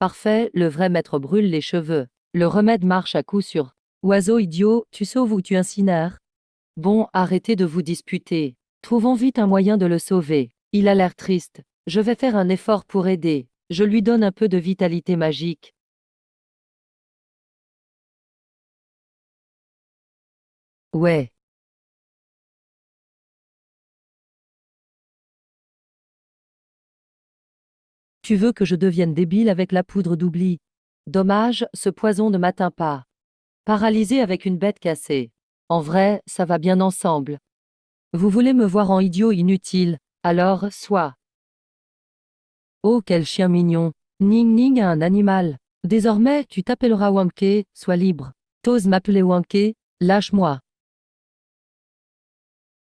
Parfait, le vrai maître brûle les cheveux. Le remède marche à coup sûr. Oiseau idiot, tu sauves ou tu incinères? Bon, arrêtez de vous disputer. Trouvons vite un moyen de le sauver. Il a l'air triste. Je vais faire un effort pour aider. Je lui donne un peu de vitalité magique. Ouais. Tu veux que je devienne débile avec la poudre d'oubli? Dommage, ce poison ne m'atteint pas. Paralysé avec une bête cassée. En vrai, ça va bien ensemble. Vous voulez me voir en idiot inutile, alors, soit. Oh, quel chien mignon. Ning Ning a un animal. Désormais, tu t'appelleras Wanké, sois libre. T'oses m'appeler Wanké? Lâche-moi.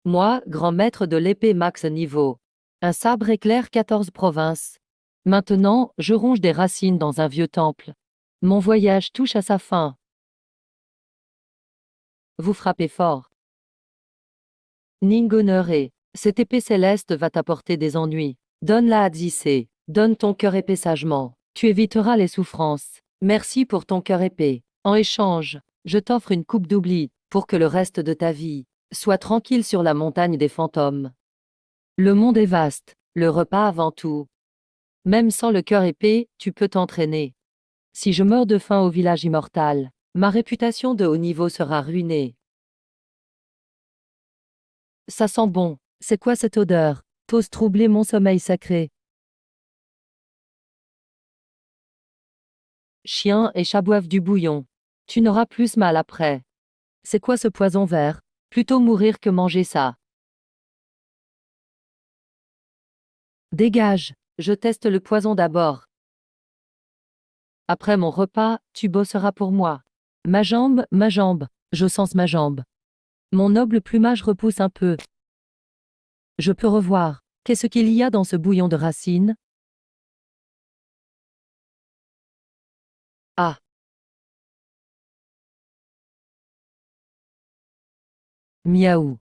Moi, grand maître de l'épée max niveau. Un sabre éclair 14 provinces. Maintenant, je ronge des racines dans un vieux temple. Mon voyage touche à sa fin. Vous frappez fort. Ningonere, cette épée céleste va t'apporter des ennuis. Donne-la à Dzissé. Donne ton cœur épée sagement. Tu éviteras les souffrances. Merci pour ton cœur épée. En échange, je t'offre une coupe d'oubli, pour que le reste de ta vie soit tranquille sur la montagne des fantômes. Le monde est vaste, le repas avant tout. Même sans le cœur épais, tu peux t'entraîner. Si je meurs de faim au village immortal, ma réputation de haut niveau sera ruinée. Ça sent bon. C'est quoi cette odeur? T'oses troubler mon sommeil sacré. Chien et chat boivent du bouillon. Tu n'auras plus mal après. C'est quoi ce poison vert? Plutôt mourir que manger ça. Dégage. Je teste le poison d'abord. Après mon repas, tu bosseras pour moi. Ma jambe, ma jambe. Je sens ma jambe. Mon noble plumage repousse un peu. Je peux revoir. Qu'est-ce qu'il y a dans ce bouillon de racines? Ah, miaou.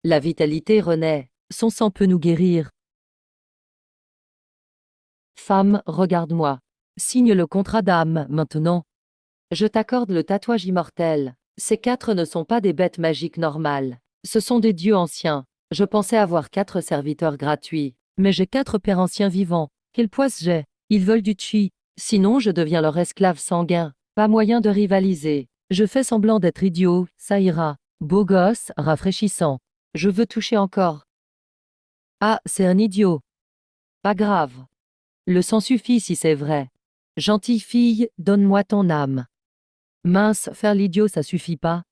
La vitalité renaît. Son sang peut nous guérir. Femme, regarde-moi. Signe le contrat d'âme, maintenant. Je t'accorde le tatouage immortel. Ces quatre ne sont pas des bêtes magiques normales. Ce sont des dieux anciens. Je pensais avoir 4 serviteurs gratuits. Mais j'ai 4 pères anciens vivants. Quelle poisse j'ai? Ils veulent du chi. Sinon je deviens leur esclave sanguin. Pas moyen de rivaliser. Je fais semblant d'être idiot, ça ira. Beau gosse, rafraîchissant. Je veux toucher encore. Ah, c'est un idiot. Pas grave. Le sang suffit si c'est vrai. Gentille fille, donne-moi ton âme. Mince, faire l'idiot ça suffit pas.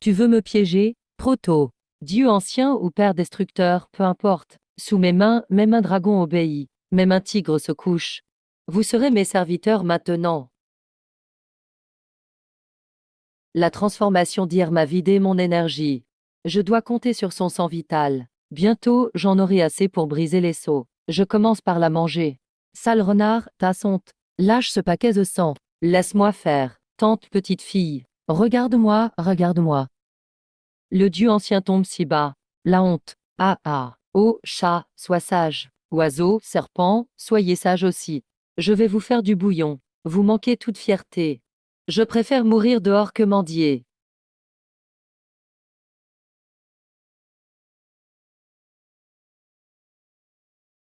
Tu veux me piéger? Trop tôt. Dieu ancien ou père destructeur, peu importe. Sous mes mains, même un dragon obéit. Même un tigre se couche. Vous serez mes serviteurs maintenant. La transformation d'hier m'a vidé mon énergie. Je dois compter sur son sang vital. Bientôt, j'en aurai assez pour briser les seaux. Je commence par la manger. Sale renard, ta honte. Lâche ce paquet de sang. Laisse-moi faire. Tante petite fille. Regarde-moi, regarde-moi. Le dieu ancien tombe si bas. La honte. Ah ah. Oh, chat, sois sage. Oiseau, serpent, soyez sage aussi. Je vais vous faire du bouillon. Vous manquez toute fierté. Je préfère mourir dehors que mendier.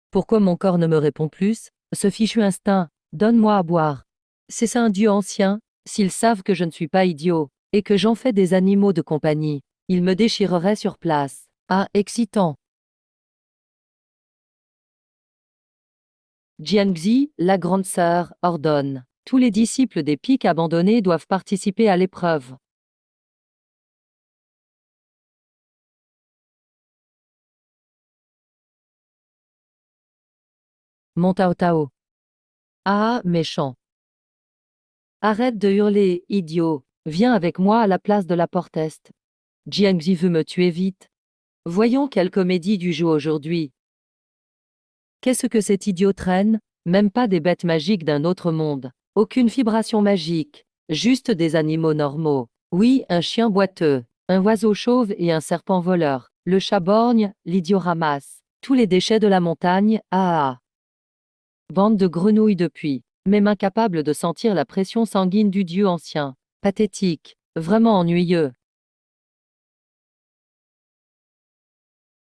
Pourquoi mon corps ne me répond plus? Ce fichu instinct, donne-moi à boire. C'est ça un dieu ancien? S'ils savent que je ne suis pas idiot, et que j'en fais des animaux de compagnie, ils me déchireraient sur place. Ah, excitant. Jiangxi, la grande sœur, ordonne. Tous les disciples des pics abandonnés doivent participer à l'épreuve. Mon Tao Tao. Ah, méchant. Arrête de hurler, idiot. Viens avec moi à la place de la porte est. Jiangxi veut me tuer vite. Voyons quelle comédie du jour aujourd'hui. Qu'est-ce que cet idiot traîne? Même pas des bêtes magiques d'un autre monde. Aucune vibration magique. Juste des animaux normaux. Oui, un chien boiteux, un oiseau chauve et un serpent voleur. Le chat borgne, l'idiot ramasse. Tous les déchets de la montagne, ah ah. Bande de grenouilles depuis. Même incapable de sentir la pression sanguine du dieu ancien. Pathétique. Vraiment ennuyeux.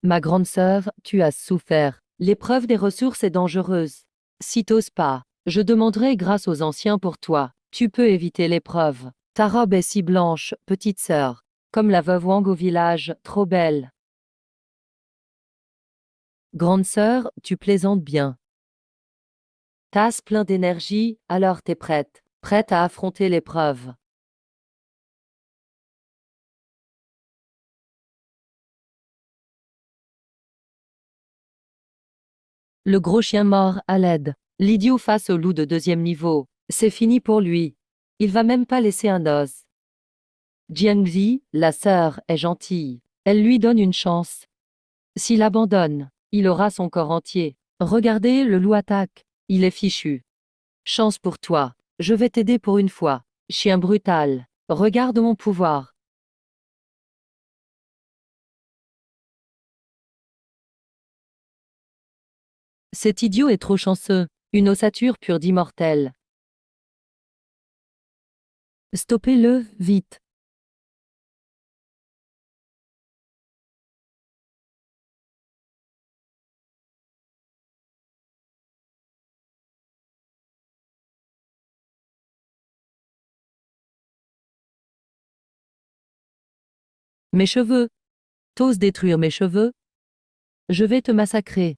Ma grande sœur, tu as souffert. L'épreuve des ressources est dangereuse. Si t'oses pas, je demanderai grâce aux anciens pour toi. Tu peux éviter l'épreuve. Ta robe est si blanche, petite sœur. Comme la veuve Wang au village, trop belle. Grande sœur, tu plaisantes bien. Tasse plein d'énergie, alors t'es prête. Prête à affronter l'épreuve. Le gros chien mort, à l'aide. L'idiot face au loup de deuxième niveau. C'est fini pour lui. Il va même pas laisser un os. Jiangzi, la sœur, est gentille. Elle lui donne une chance. S'il abandonne, il aura son corps entier. Regardez, le loup attaque. Il est fichu. Chance pour toi. Je vais t'aider pour une fois. Chien brutal. Regarde mon pouvoir. Cet idiot est trop chanceux. Une ossature pure d'immortel. Stoppez-le, vite. Mes cheveux. T'oses détruire mes cheveux? Je vais te massacrer.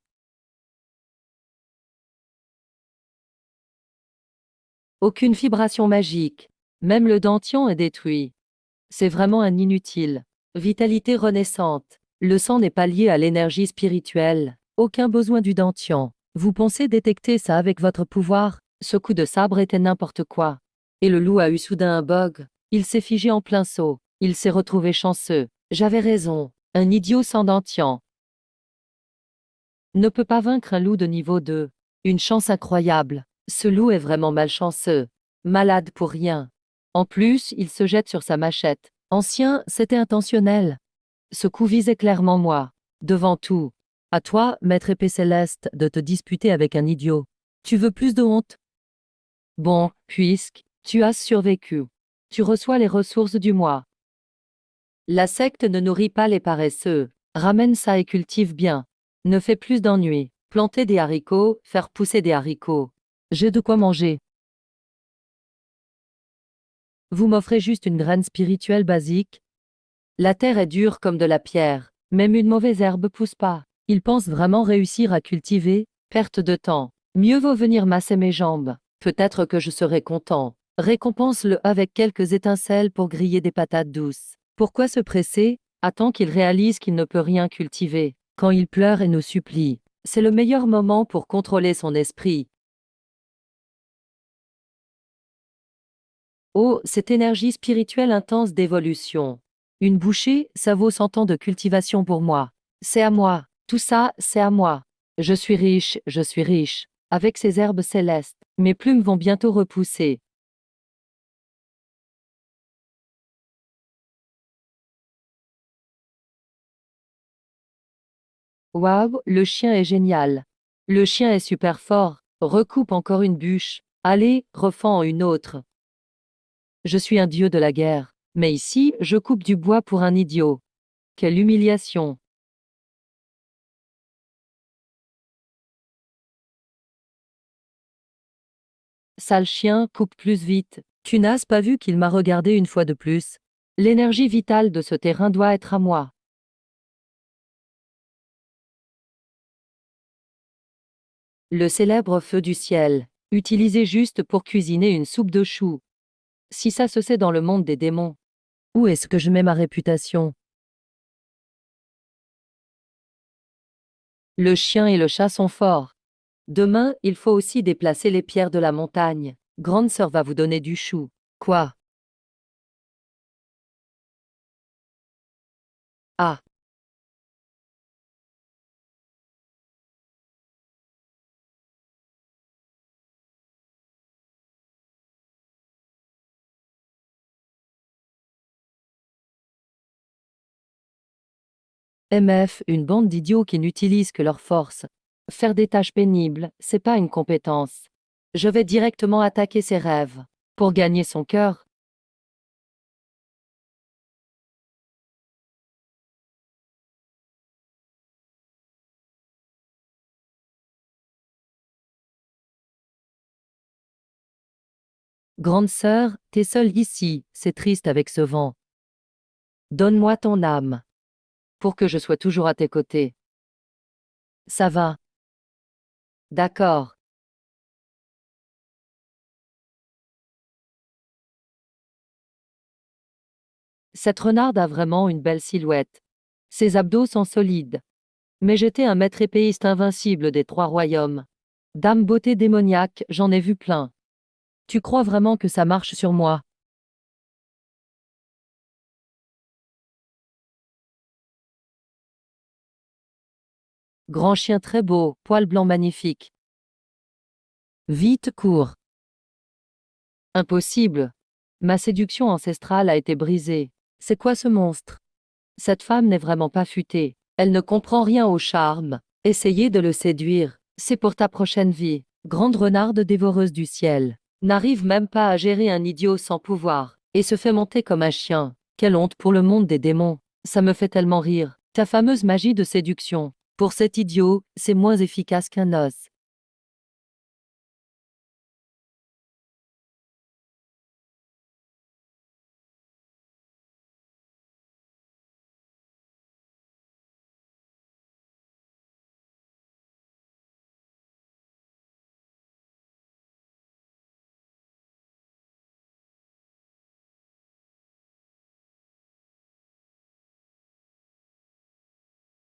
Aucune vibration magique. Même le dentian est détruit. C'est vraiment un inutile. Vitalité renaissante. Le sang n'est pas lié à l'énergie spirituelle. Aucun besoin du dentian. Vous pensez détecter ça avec votre pouvoir? Ce coup de sabre était n'importe quoi. Et le loup a eu soudain un bug. Il s'est figé en plein saut. Il s'est retrouvé chanceux. J'avais raison. Un idiot sans dentian ne peut pas vaincre un loup de niveau 2. Une chance incroyable. Ce loup est vraiment malchanceux. Malade pour rien. En plus, il se jette sur sa machette. Ancien, c'était intentionnel. Ce coup visait clairement moi. Devant tout. À toi, maître épée céleste, de te disputer avec un idiot. Tu veux plus de honte? Bon, puisque tu as survécu. Tu reçois les ressources du mois. La secte ne nourrit pas les paresseux. Ramène ça et cultive bien. Ne fais plus d'ennuis. Planter des haricots, faire pousser des haricots. J'ai de quoi manger. Vous m'offrez juste une graine spirituelle basique? La terre est dure comme de la pierre. Même une mauvaise herbe pousse pas. Il pense vraiment réussir à cultiver? Perte de temps. Mieux vaut venir masser mes jambes. Peut-être que je serai content. Récompense-le avec quelques étincelles pour griller des patates douces. Pourquoi se presser? Attends qu'il réalise qu'il ne peut rien cultiver. Quand il pleure et nous supplie, c'est le meilleur moment pour contrôler son esprit. Oh, cette énergie spirituelle intense d'évolution. Une bouchée, ça vaut 100 ans de cultivation pour moi. C'est à moi. Tout ça, c'est à moi. Je suis riche, je suis riche. Avec ces herbes célestes, mes plumes vont bientôt repousser. Waouh, le chien est génial. Le chien est super fort. Recoupe encore une bûche. Allez, refends une autre. Je suis un dieu de la guerre. Mais ici, je coupe du bois pour un idiot. Quelle humiliation. Sale chien, coupe plus vite. Tu n'as pas vu qu'il m'a regardé une fois de plus. L'énergie vitale de ce terrain doit être à moi. Le célèbre feu du ciel, utilisé juste pour cuisiner une soupe de choux. Si ça se sait dans le monde des démons, où est-ce que je mets ma réputation? Le chien et le chat sont forts. Demain, il faut aussi déplacer les pierres de la montagne. Grande sœur va vous donner du chou. Quoi? Ah, MF, une bande d'idiots qui n'utilisent que leur force. Faire des tâches pénibles, c'est pas une compétence. Je vais directement attaquer ses rêves. Pour gagner son cœur. Grande sœur, t'es seule ici, c'est triste avec ce vent. Donne-moi ton âme. Pour que je sois toujours à tes côtés. Ça va. D'accord. Cette renarde a vraiment une belle silhouette. Ses abdos sont solides. Mais j'étais un maître épéiste invincible des 3 royaumes. Dame beauté démoniaque, j'en ai vu plein. Tu crois vraiment que ça marche sur moi? Grand chien très beau, poil blanc magnifique. Vite, cours. Impossible. Ma séduction ancestrale a été brisée. C'est quoi ce monstre? Cette femme n'est vraiment pas futée. Elle ne comprend rien au charme. Essayez de le séduire. C'est pour ta prochaine vie. Grande renarde dévoreuse du ciel. N'arrive même pas à gérer un idiot sans pouvoir. Et se fait monter comme un chien. Quelle honte pour le monde des démons. Ça me fait tellement rire. Ta fameuse magie de séduction. Pour cet idiot, c'est moins efficace qu'un os.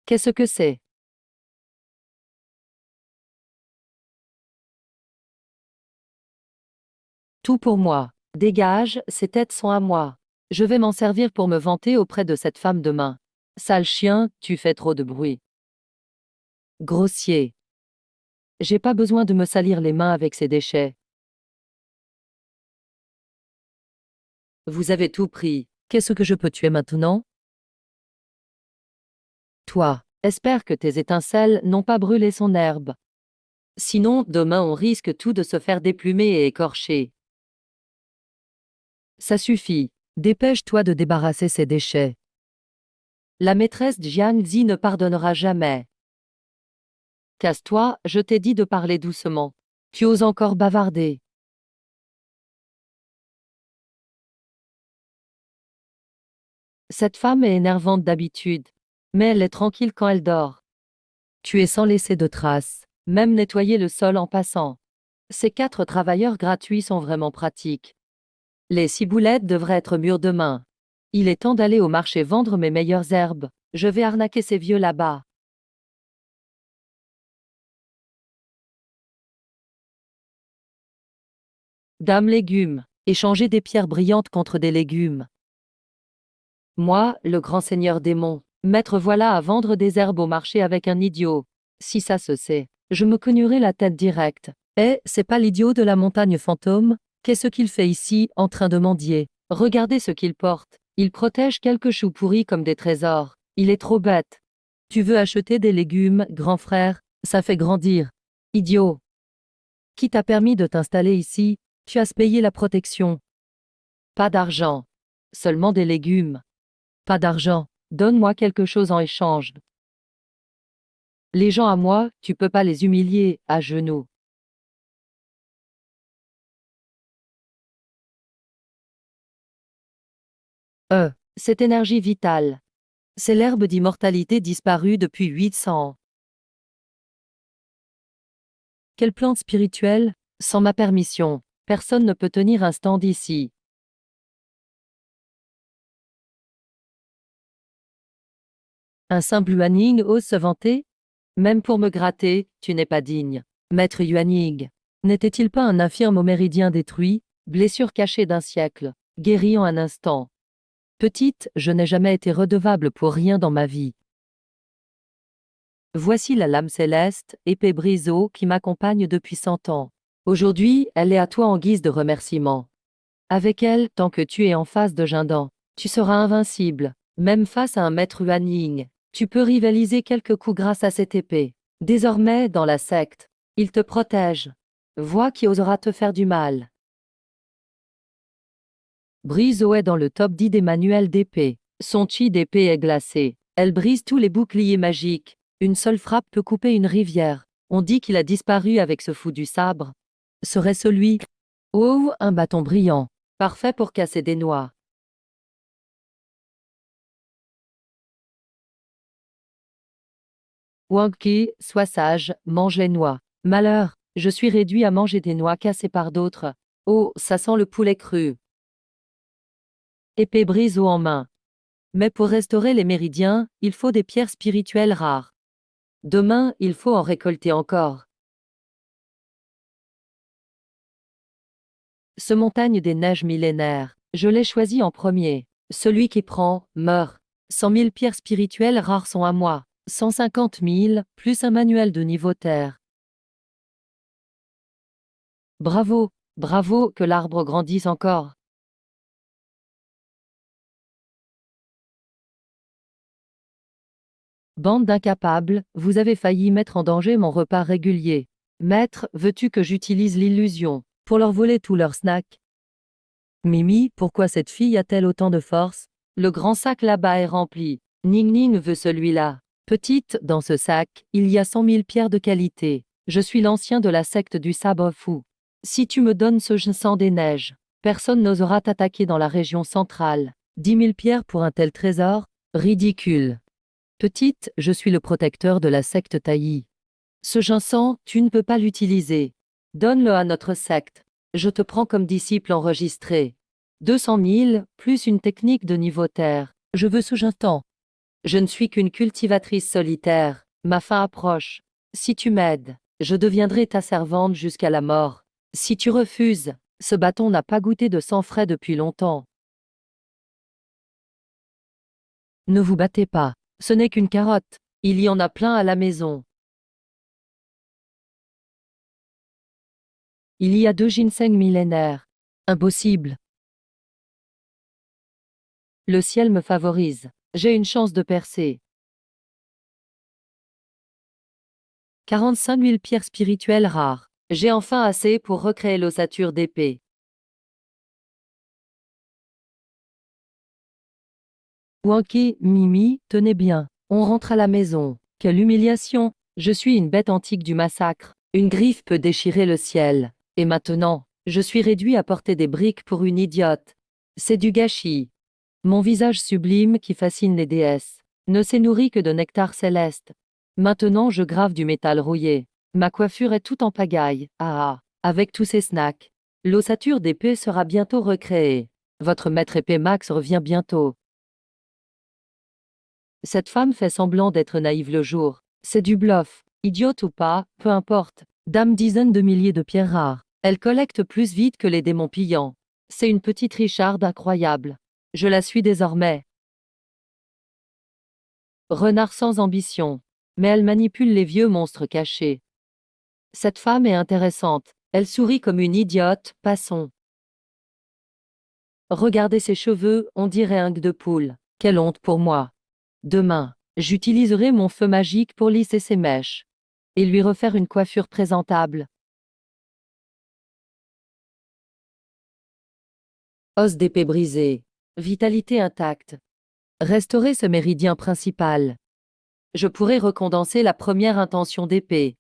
Qu'est-ce que c'est? Tout pour moi. Dégage, ces têtes sont à moi. Je vais m'en servir pour me vanter auprès de cette femme demain. Sale chien, tu fais trop de bruit. Grossier. J'ai pas besoin de me salir les mains avec ces déchets. Vous avez tout pris. Qu'est-ce que je peux tuer maintenant? Toi. Espère que tes étincelles n'ont pas brûlé son herbe. Sinon, demain on risque tout de se faire déplumer et écorcher. Ça suffit. Dépêche-toi de débarrasser ces déchets. La maîtresse Jiang Zi ne pardonnera jamais. Casse-toi, je t'ai dit de parler doucement. Tu oses encore bavarder. Cette femme est énervante d'habitude. Mais elle est tranquille quand elle dort. Tu es sans laisser de traces, même nettoyer le sol en passant. Ces 4 travailleurs gratuits sont vraiment pratiques. Les ciboulettes devraient être mûres demain. Il est temps d'aller au marché vendre mes meilleures herbes. Je vais arnaquer ces vieux là-bas. Dame légumes. Échanger des pierres brillantes contre des légumes. Moi, le grand seigneur démon. Mettre voilà à vendre des herbes au marché avec un idiot. Si ça se sait, je me cognerai la tête directe. Eh, c'est pas l'idiot de la montagne fantôme? Qu'est-ce qu'il fait ici, en train de mendier? Regardez ce qu'il porte. Il protège quelques choux pourris comme des trésors. Il est trop bête. Tu veux acheter des légumes, grand frère? Ça fait grandir. Idiot. Qui t'a permis de t'installer ici? Tu as payé la protection. Pas d'argent. Seulement des légumes. Pas d'argent. Donne-moi quelque chose en échange. Les gens à moi, tu peux pas les humilier, à genoux. Cette énergie vitale. C'est l'herbe d'immortalité disparue depuis 800 ans. Quelle plante spirituelle? Sans ma permission, personne ne peut tenir un stand ici. Un simple Yuaning ose se vanter? Même pour me gratter, tu n'es pas digne. Maître Yuaning. N'était-il pas un infirme au méridien détruit, blessure cachée d'un siècle, guérie en un instant? Petite, je n'ai jamais été redevable pour rien dans ma vie. Voici la lame céleste, épée briseau, qui m'accompagne depuis 100 ans. Aujourd'hui, elle est à toi en guise de remerciement. Avec elle, tant que tu es en face de Jindan, tu seras invincible, même face à un maître Yuan Ying. Tu peux rivaliser quelques coups grâce à cette épée. Désormais, dans la secte, il te protège. Vois qui osera te faire du mal. Brizo est dans le top 10 des manuels d'épée. Son chi d'épée est glacé. Elle brise tous les boucliers magiques. Une seule frappe peut couper une rivière. On dit qu'il a disparu avec ce fou du sabre. Serait celui... Oh, un bâton brillant. Parfait pour casser des noix. Wangki, sois sage, mange les noix. Malheur, je suis réduit à manger des noix cassées par d'autres. Oh, ça sent le poulet cru. Épée brise en main. Mais pour restaurer les méridiens, il faut des pierres spirituelles rares. Demain, il faut en récolter encore. Ce montagne des neiges millénaires, je l'ai choisi en premier. Celui qui prend, meurt. 100 000 pierres spirituelles rares sont à moi. 150 000, plus un manuel de niveau terre. Bravo, bravo, que l'arbre grandisse encore. Bande d'incapables, vous avez failli mettre en danger mon repas régulier. Maître, veux-tu que j'utilise l'illusion pour leur voler tous leurs snacks? Mimi, pourquoi cette fille a-t-elle autant de force? Le grand sac là-bas est rempli. Ning Ning veut celui-là. Petite, dans ce sac, il y a 100 000 pierres de qualité. Je suis l'ancien de la secte du sabre fou. Si tu me donnes ce sang des neiges, personne n'osera t'attaquer dans la région centrale. 10 000 pierres pour un tel trésor? Ridicule. Petite, je suis le protecteur de la secte Taillis. Ce ginseng, tu ne peux pas l'utiliser. Donne-le à notre secte. Je te prends comme disciple enregistré. 200 000, plus une technique de niveau terre. Je veux ce ginseng. Je ne suis qu'une cultivatrice solitaire. Ma fin approche. Si tu m'aides, je deviendrai ta servante jusqu'à la mort. Si tu refuses, ce bâton n'a pas goûté de sang frais depuis longtemps. Ne vous battez pas. Ce n'est qu'une carotte. Il y en a plein à la maison. Il y a 2 ginseng millénaires. Impossible. Le ciel me favorise. J'ai une chance de percer. 45 000 pierres spirituelles rares. J'ai enfin assez pour recréer l'ossature d'épée. Wanky, Mimi, tenez bien. On rentre à la maison. Quelle humiliation! Je suis une bête antique du massacre. Une griffe peut déchirer le ciel. Et maintenant, je suis réduit à porter des briques pour une idiote. C'est du gâchis. Mon visage sublime qui fascine les déesses ne s'est nourri que de nectar céleste. Maintenant je grave du métal rouillé. Ma coiffure est toute en pagaille. Ah, avec tous ces snacks. L'ossature d'épée sera bientôt recréée. Votre maître épée Max revient bientôt. Cette femme fait semblant d'être naïve le jour. C'est du bluff. Idiote ou pas, peu importe. Dame dizaines de milliers de pierres rares. Elle collecte plus vite que les démons pillants. C'est une petite Richarde incroyable. Je la suis désormais. Renard sans ambition. Mais elle manipule les vieux monstres cachés. Cette femme est intéressante. Elle sourit comme une idiote, passons. Regardez ses cheveux, on dirait un de poule. Quelle honte pour moi. Demain, j'utiliserai mon feu magique pour lisser ses mèches. Et lui refaire une coiffure présentable. Os d'épée brisée. Vitalité intacte. Restaurer ce méridien principal. Je pourrais recondenser la première intention d'épée.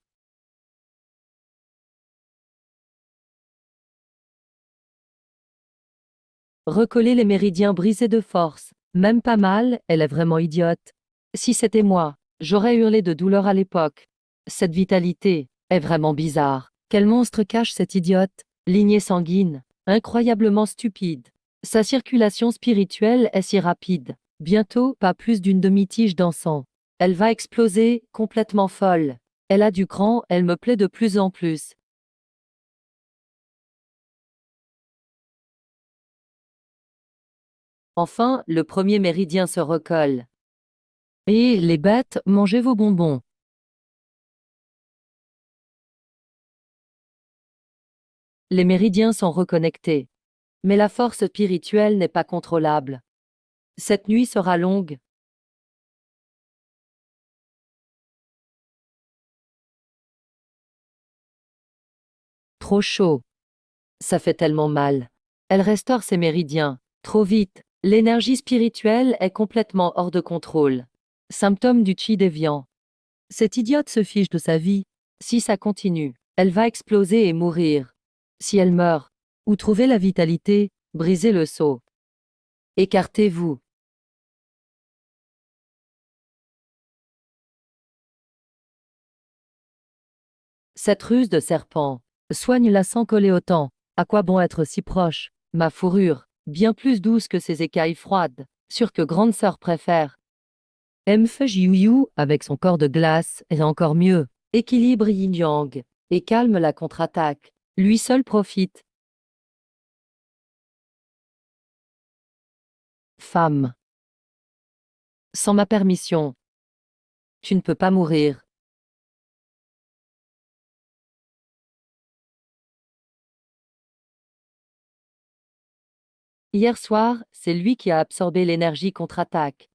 Recoller les méridiens brisés de force. Même pas mal, elle est vraiment idiote. Si c'était moi, j'aurais hurlé de douleur à l'époque. Cette vitalité est vraiment bizarre. Quel monstre cache cette idiote? Lignée sanguine, incroyablement stupide. Sa circulation spirituelle est si rapide. Bientôt, pas plus d'une demi-tige d'encens. Elle va exploser, complètement folle. Elle a du cran, elle me plaît de plus en plus. Enfin, le premier méridien se recolle. Et les bêtes, mangez vos bonbons. Les méridiens sont reconnectés. Mais la force spirituelle n'est pas contrôlable. Cette nuit sera longue. Trop chaud. Ça fait tellement mal. Elle restaure ses méridiens. Trop vite. L'énergie spirituelle est complètement hors de contrôle. Symptôme du chi déviant. Cette idiote se fiche de sa vie. Si ça continue, elle va exploser et mourir. Si elle meurt, où trouver la vitalité, brisez le seau. Écartez-vous. Cette ruse de serpent. Soigne-la sans coller autant. À quoi bon être si proche? Ma fourrure, bien plus douce que ces écailles froides, sûre que grande sœur préfère. Jiu avec son corps de glace, est encore mieux. Équilibre yin-yang. Et calme la contre-attaque. Lui seul profite. Femme. Sans ma permission. Tu ne peux pas mourir. Hier soir, c'est lui qui a absorbé l'énergie contre-attaque.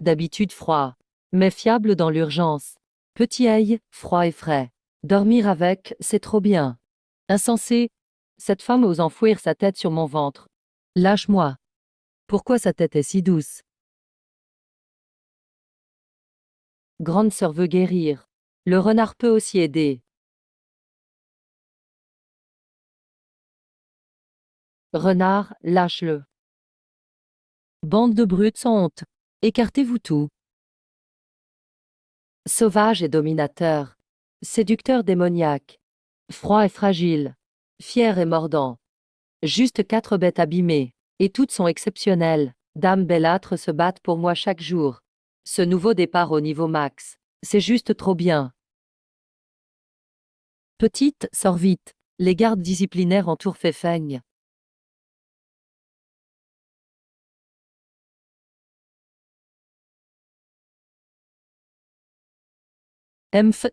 D'habitude froid, mais fiable dans l'urgence. Petit œil, froid et frais. Dormir avec, c'est trop bien. Insensé, cette femme ose enfouir sa tête sur mon ventre. Lâche-moi. Pourquoi sa tête est si douce? Grande sœur veut guérir. Le renard peut aussi aider. Renard, lâche-le. Bande de brutes sans honte. Écartez-vous tout. Sauvage et dominateur. Séducteur démoniaque. Froid et fragile. Fier et mordant. Juste 4 bêtes abîmées. Et toutes sont exceptionnelles. Dames bellâtres se battent pour moi chaque jour. Ce nouveau départ au niveau max. C'est juste trop bien. Petite, sors vite. Les gardes disciplinaires entourent Fei-Feng.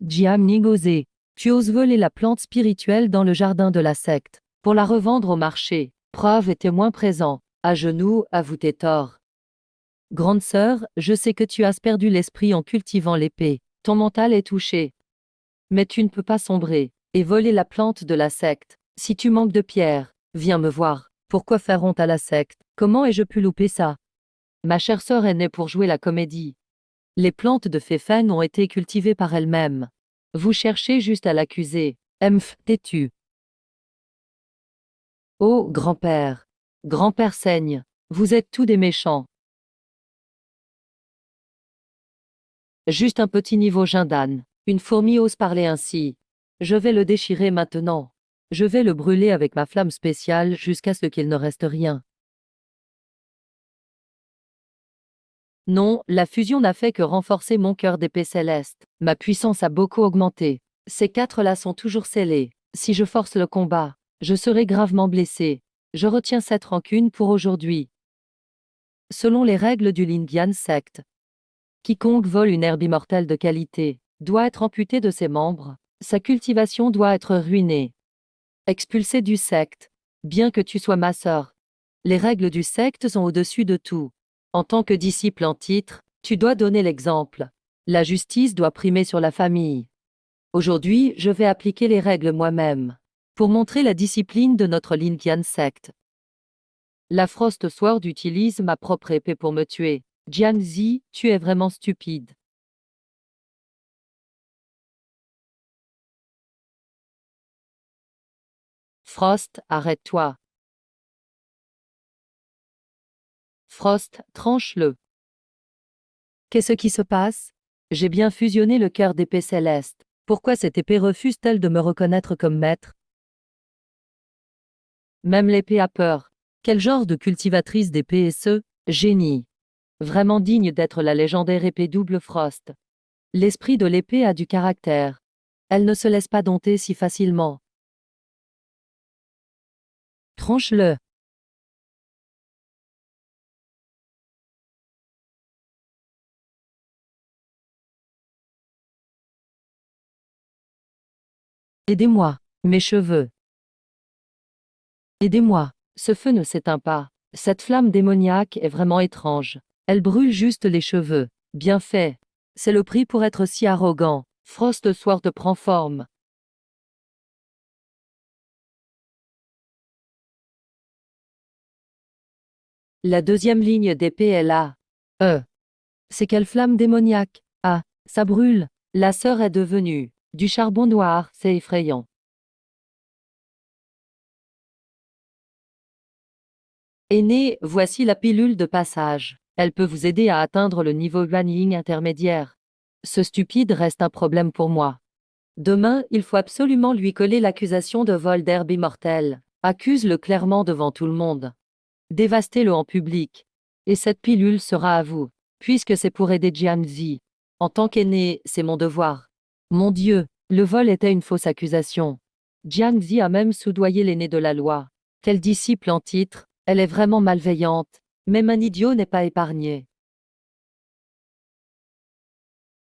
Jiam Nigosé. Tu oses voler la plante spirituelle dans le jardin de la secte, pour la revendre au marché. Preuve et témoin présents. À genoux, avoue tes torts. Grande sœur, je sais que tu as perdu l'esprit en cultivant l'épée. Ton mental est touché. Mais tu ne peux pas sombrer et voler la plante de la secte. Si tu manques de pierre, viens me voir. Pourquoi faire honte à la secte? Comment ai-je pu louper ça? Ma chère sœur est née pour jouer la comédie. Les plantes de Fei-Feng ont été cultivées par elles-mêmes. Vous cherchez juste à l'accuser. Têtu. Oh, grand-père. Grand-père saigne. Vous êtes tous des méchants. Juste un petit niveau Jindan. Une fourmi ose parler ainsi. Je vais le déchirer maintenant. Je vais le brûler avec ma flamme spéciale jusqu'à ce qu'il ne reste rien. Non, la fusion n'a fait que renforcer mon cœur d'épée céleste. Ma puissance a beaucoup augmenté. Ces 4-là sont toujours scellés. Si je force le combat, je serai gravement blessé. Je retiens cette rancune pour aujourd'hui. Selon les règles du Lindian Sect, quiconque vole une herbe immortelle de qualité doit être amputé de ses membres. Sa cultivation doit être ruinée. Expulsé du secte. Bien que tu sois ma sœur. Les règles du secte sont au-dessus de tout. En tant que disciple en titre, tu dois donner l'exemple. La justice doit primer sur la famille. Aujourd'hui, je vais appliquer les règles moi-même. Pour montrer la discipline de notre Lindian Sect. La Frost Sword utilise ma propre épée pour me tuer. Jianzi, tu es vraiment stupide. Frost, arrête-toi. Frost, tranche-le. Qu'est-ce qui se passe? J'ai bien fusionné le cœur d'épée céleste. Pourquoi cette épée refuse-t-elle de me reconnaître comme maître? Même l'épée a peur. Quel genre de cultivatrice d'épée est ce? Génie. Vraiment digne d'être la légendaire épée double Frost. L'esprit de l'épée a du caractère. Elle ne se laisse pas dompter si facilement. Tranche-le. Aidez-moi. Mes cheveux. Aidez-moi. Ce feu ne s'éteint pas. Cette flamme démoniaque est vraiment étrange. Elle brûle juste les cheveux. Bien fait. C'est le prix pour être si arrogant. Frost Sword prend forme. La deuxième ligne d'épée est là. C'est quelle flamme démoniaque? Ah, ça brûle. La sœur est devenue du charbon noir, c'est effrayant. Aîné, voici la pilule de passage. Elle peut vous aider à atteindre le niveau Yuanying intermédiaire. Ce stupide reste un problème pour moi. Demain, il faut absolument lui coller l'accusation de vol d'herbe immortelle. Accuse-le clairement devant tout le monde. Dévastez-le en public. Et cette pilule sera à vous, puisque c'est pour aider Jiangzi. En tant qu'aîné, c'est mon devoir. Mon Dieu, le vol était une fausse accusation. Jiangzi a même soudoyé l'aîné de la loi. Quelle disciple en titre, elle est vraiment malveillante. Même un idiot n'est pas épargné.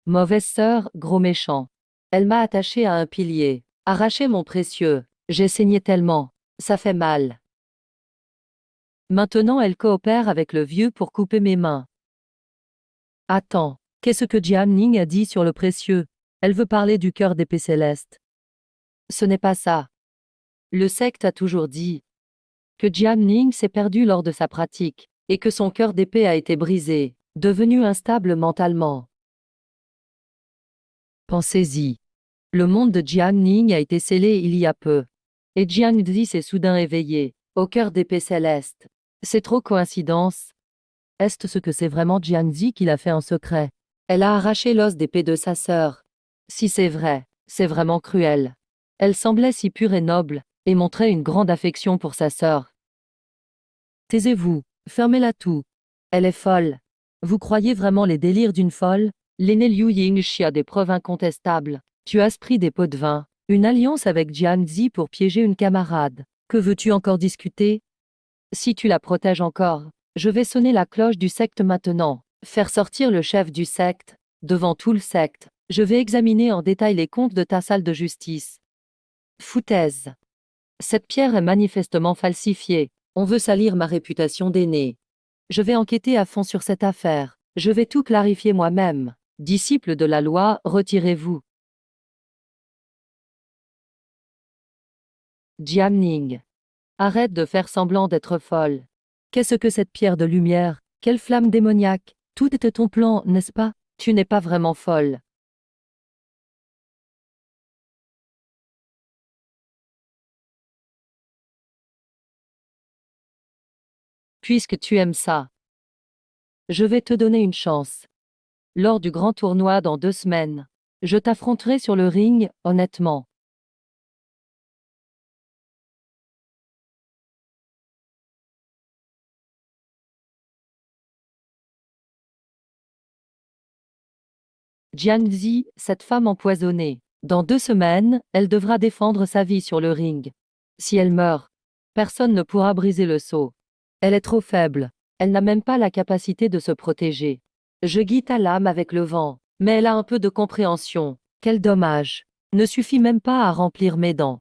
Mauvaise sœur, gros méchant. Elle m'a attaché à un pilier, arraché mon précieux. J'ai saigné tellement. Ça fait mal. Maintenant elle coopère avec le vieux pour couper mes mains. Attends, qu'est-ce que Jian Ning a dit sur le précieux? Elle veut parler du cœur d'épée céleste. Ce n'est pas ça. Le secte a toujours dit que Jian Ning s'est perdu lors de sa pratique, et que son cœur d'épée a été brisé, devenu instable mentalement. Pensez-y. Le monde de Jian Ning a été scellé il y a peu. Et Jiangzi s'est soudain éveillé, au cœur d'épée céleste. C'est trop coïncidence. Est-ce ce que c'est vraiment Jiangzi qui l'a fait en secret? Elle a arraché l'os d'épée de sa sœur. Si c'est vrai, c'est vraiment cruel. Elle semblait si pure et noble, et montrait une grande affection pour sa sœur. Taisez-vous, fermez-la tout. Elle est folle. Vous croyez vraiment les délires d'une folle? L'aîné Liu Yingshi a des preuves incontestables. Tu as pris des pots de vin, une alliance avec Jiangzi pour piéger une camarade. Que veux-tu encore discuter? Si tu la protèges encore, je vais sonner la cloche du secte maintenant, faire sortir le chef du secte, devant tout le secte. Je vais examiner en détail les comptes de ta salle de justice. Foutaise. Cette pierre est manifestement falsifiée. On veut salir ma réputation d'aîné. Je vais enquêter à fond sur cette affaire. Je vais tout clarifier moi-même. Disciples de la loi, retirez-vous. Jiamning. Arrête de faire semblant d'être folle. Qu'est-ce que cette pierre de lumière? Quelle flamme démoniaque? Tout était ton plan, n'est-ce pas? Tu n'es pas vraiment folle. Puisque tu aimes ça, je vais te donner une chance. Lors du grand tournoi dans 2 semaines, je t'affronterai sur le ring, honnêtement. Jiangzi, cette femme empoisonnée. Dans 2 semaines, elle devra défendre sa vie sur le ring. Si elle meurt, personne ne pourra briser le sceau. Elle est trop faible. Elle n'a même pas la capacité de se protéger. Je guide ta lame avec le vent, mais elle a un peu de compréhension. Quel dommage. Ne suffit même pas à remplir mes dents.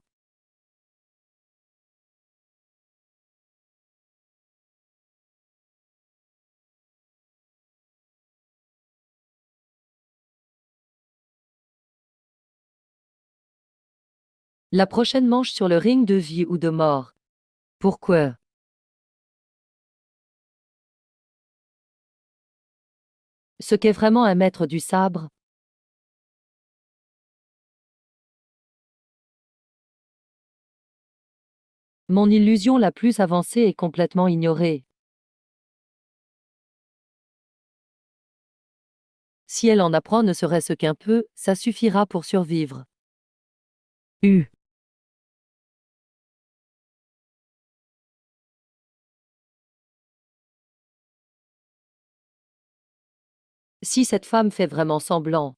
La prochaine manche sur le ring de vie ou de mort. Pourquoi? Ce qu'est vraiment un maître du sabre? Mon illusion la plus avancée est complètement ignorée. Si elle en apprend ne serait-ce qu'un peu, ça suffira pour survivre. U. Si cette femme fait vraiment semblant.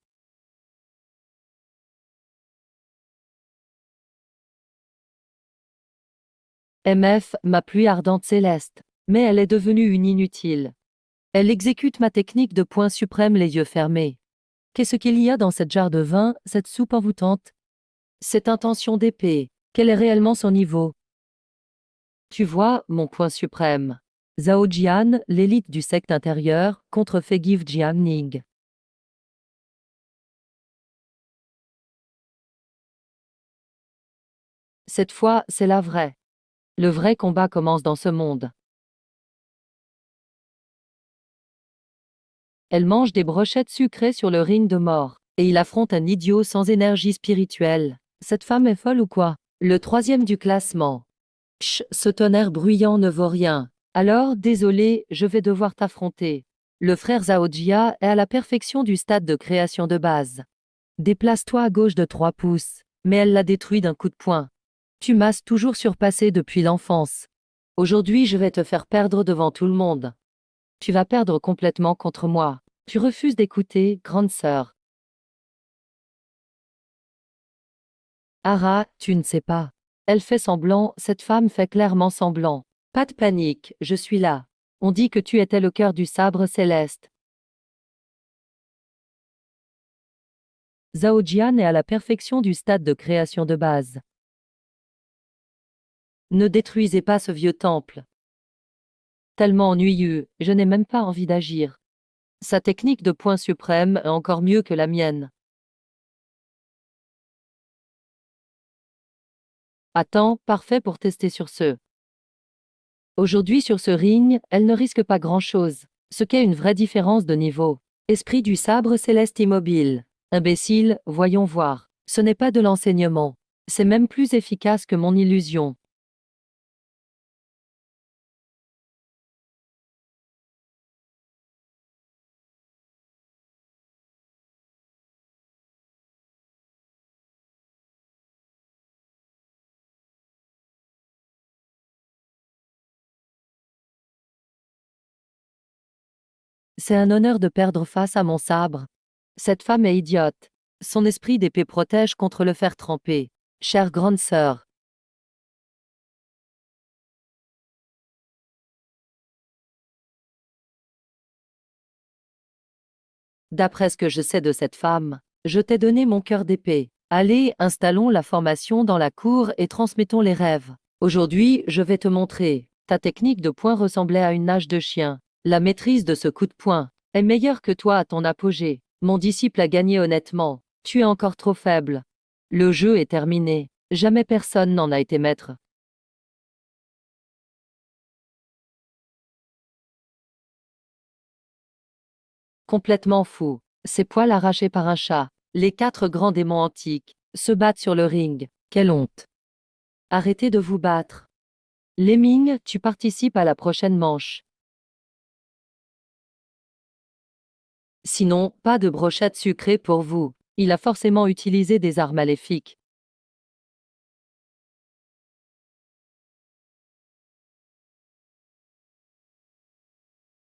MF, ma pluie ardente céleste. Mais elle est devenue une inutile. Elle exécute ma technique de point suprême les yeux fermés. Qu'est-ce qu'il y a dans cette jarre de vin, cette soupe envoûtante? Cette intention d'épée, quel est réellement son niveau? Tu vois, mon point suprême. Zhao Jian, l'élite du secte intérieur, contre Fegiv Jianning. Cette fois, c'est la vraie. Le vrai combat commence dans ce monde. Elle mange des brochettes sucrées sur le ring de mort. Et il affronte un idiot sans énergie spirituelle. Cette femme est folle ou quoi? Le troisième du classement. Chut, ce tonnerre bruyant ne vaut rien. Alors, désolé, je vais devoir t'affronter. Le frère Zaojia est à la perfection du stade de création de base. Déplace-toi à gauche de 3 pouces. Mais elle l'a détruit d'un coup de poing. Tu m'as toujours surpassé depuis l'enfance. Aujourd'hui, je vais te faire perdre devant tout le monde. Tu vas perdre complètement contre moi. Tu refuses d'écouter, grande sœur. Ara, tu ne sais pas. Elle fait semblant, cette femme fait clairement semblant. Pas de panique, je suis là. On dit que tu étais le cœur du sabre céleste. Zhao Jian est à la perfection du stade de création de base. Ne détruisez pas ce vieux temple. Tellement ennuyeux, je n'ai même pas envie d'agir. Sa technique de point suprême est encore mieux que la mienne. Attends, parfait pour tester sur ce. Aujourd'hui sur ce ring, elle ne risque pas grand-chose, ce qu'est une vraie différence de niveau. Esprit du sabre céleste immobile. Imbécile, voyons voir. Ce n'est pas de l'enseignement. C'est même plus efficace que mon illusion. C'est un honneur de perdre face à mon sabre. Cette femme est idiote. Son esprit d'épée protège contre le fer trempé. Chère grande sœur. D'après ce que je sais de cette femme, je t'ai donné mon cœur d'épée. Allez, installons la formation dans la cour et transmettons les rêves. Aujourd'hui, je vais te montrer. Ta technique de poing ressemblait à une nage de chien. La maîtrise de ce coup de poing est meilleure que toi à ton apogée. Mon disciple a gagné honnêtement. Tu es encore trop faible. Le jeu est terminé. Jamais personne n'en a été maître. Complètement fou. Ses poils arrachés par un chat. Les 4 grands démons antiques se battent sur le ring. Quelle honte. Arrêtez de vous battre. Lemming, tu participes à la prochaine manche. Sinon, pas de brochette sucrée pour vous. Il a forcément utilisé des arts maléfiques.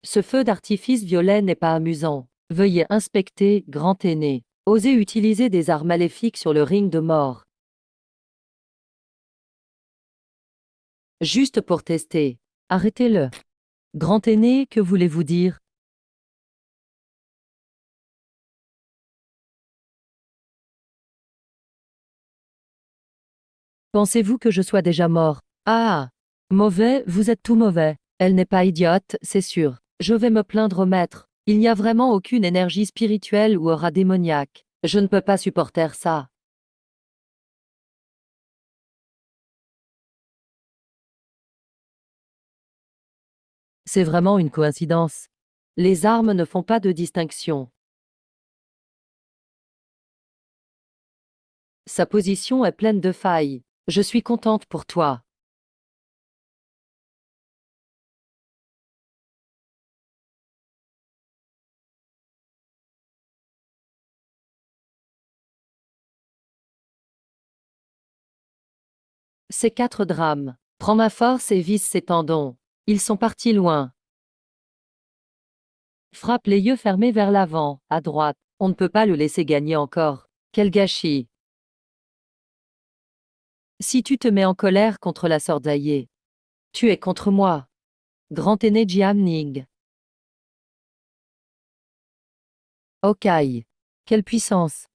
Ce feu d'artifice violet n'est pas amusant. Veuillez inspecter, grand aîné. Osez utiliser des arts maléfiques sur le ring de mort. Juste pour tester. Arrêtez-le. Grand aîné, que voulez-vous dire? Pensez-vous que je sois déjà mort? Ah! Mauvais, vous êtes tout mauvais. Elle n'est pas idiote, c'est sûr. Je vais me plaindre au maître. Il n'y a vraiment aucune énergie spirituelle ou aura démoniaque. Je ne peux pas supporter ça. C'est vraiment une coïncidence. Les armes ne font pas de distinction. Sa position est pleine de failles. Je suis contente pour toi. Ces 4 drames. Prends ma force et vise ses tendons. Ils sont partis loin. Frappe les yeux fermés vers l'avant, à droite. On ne peut pas le laisser gagner encore. Quel gâchis. Si tu te mets en colère contre la sordaillée, tu es contre moi. Grand aîné Jiamning. Okai. Quelle puissance.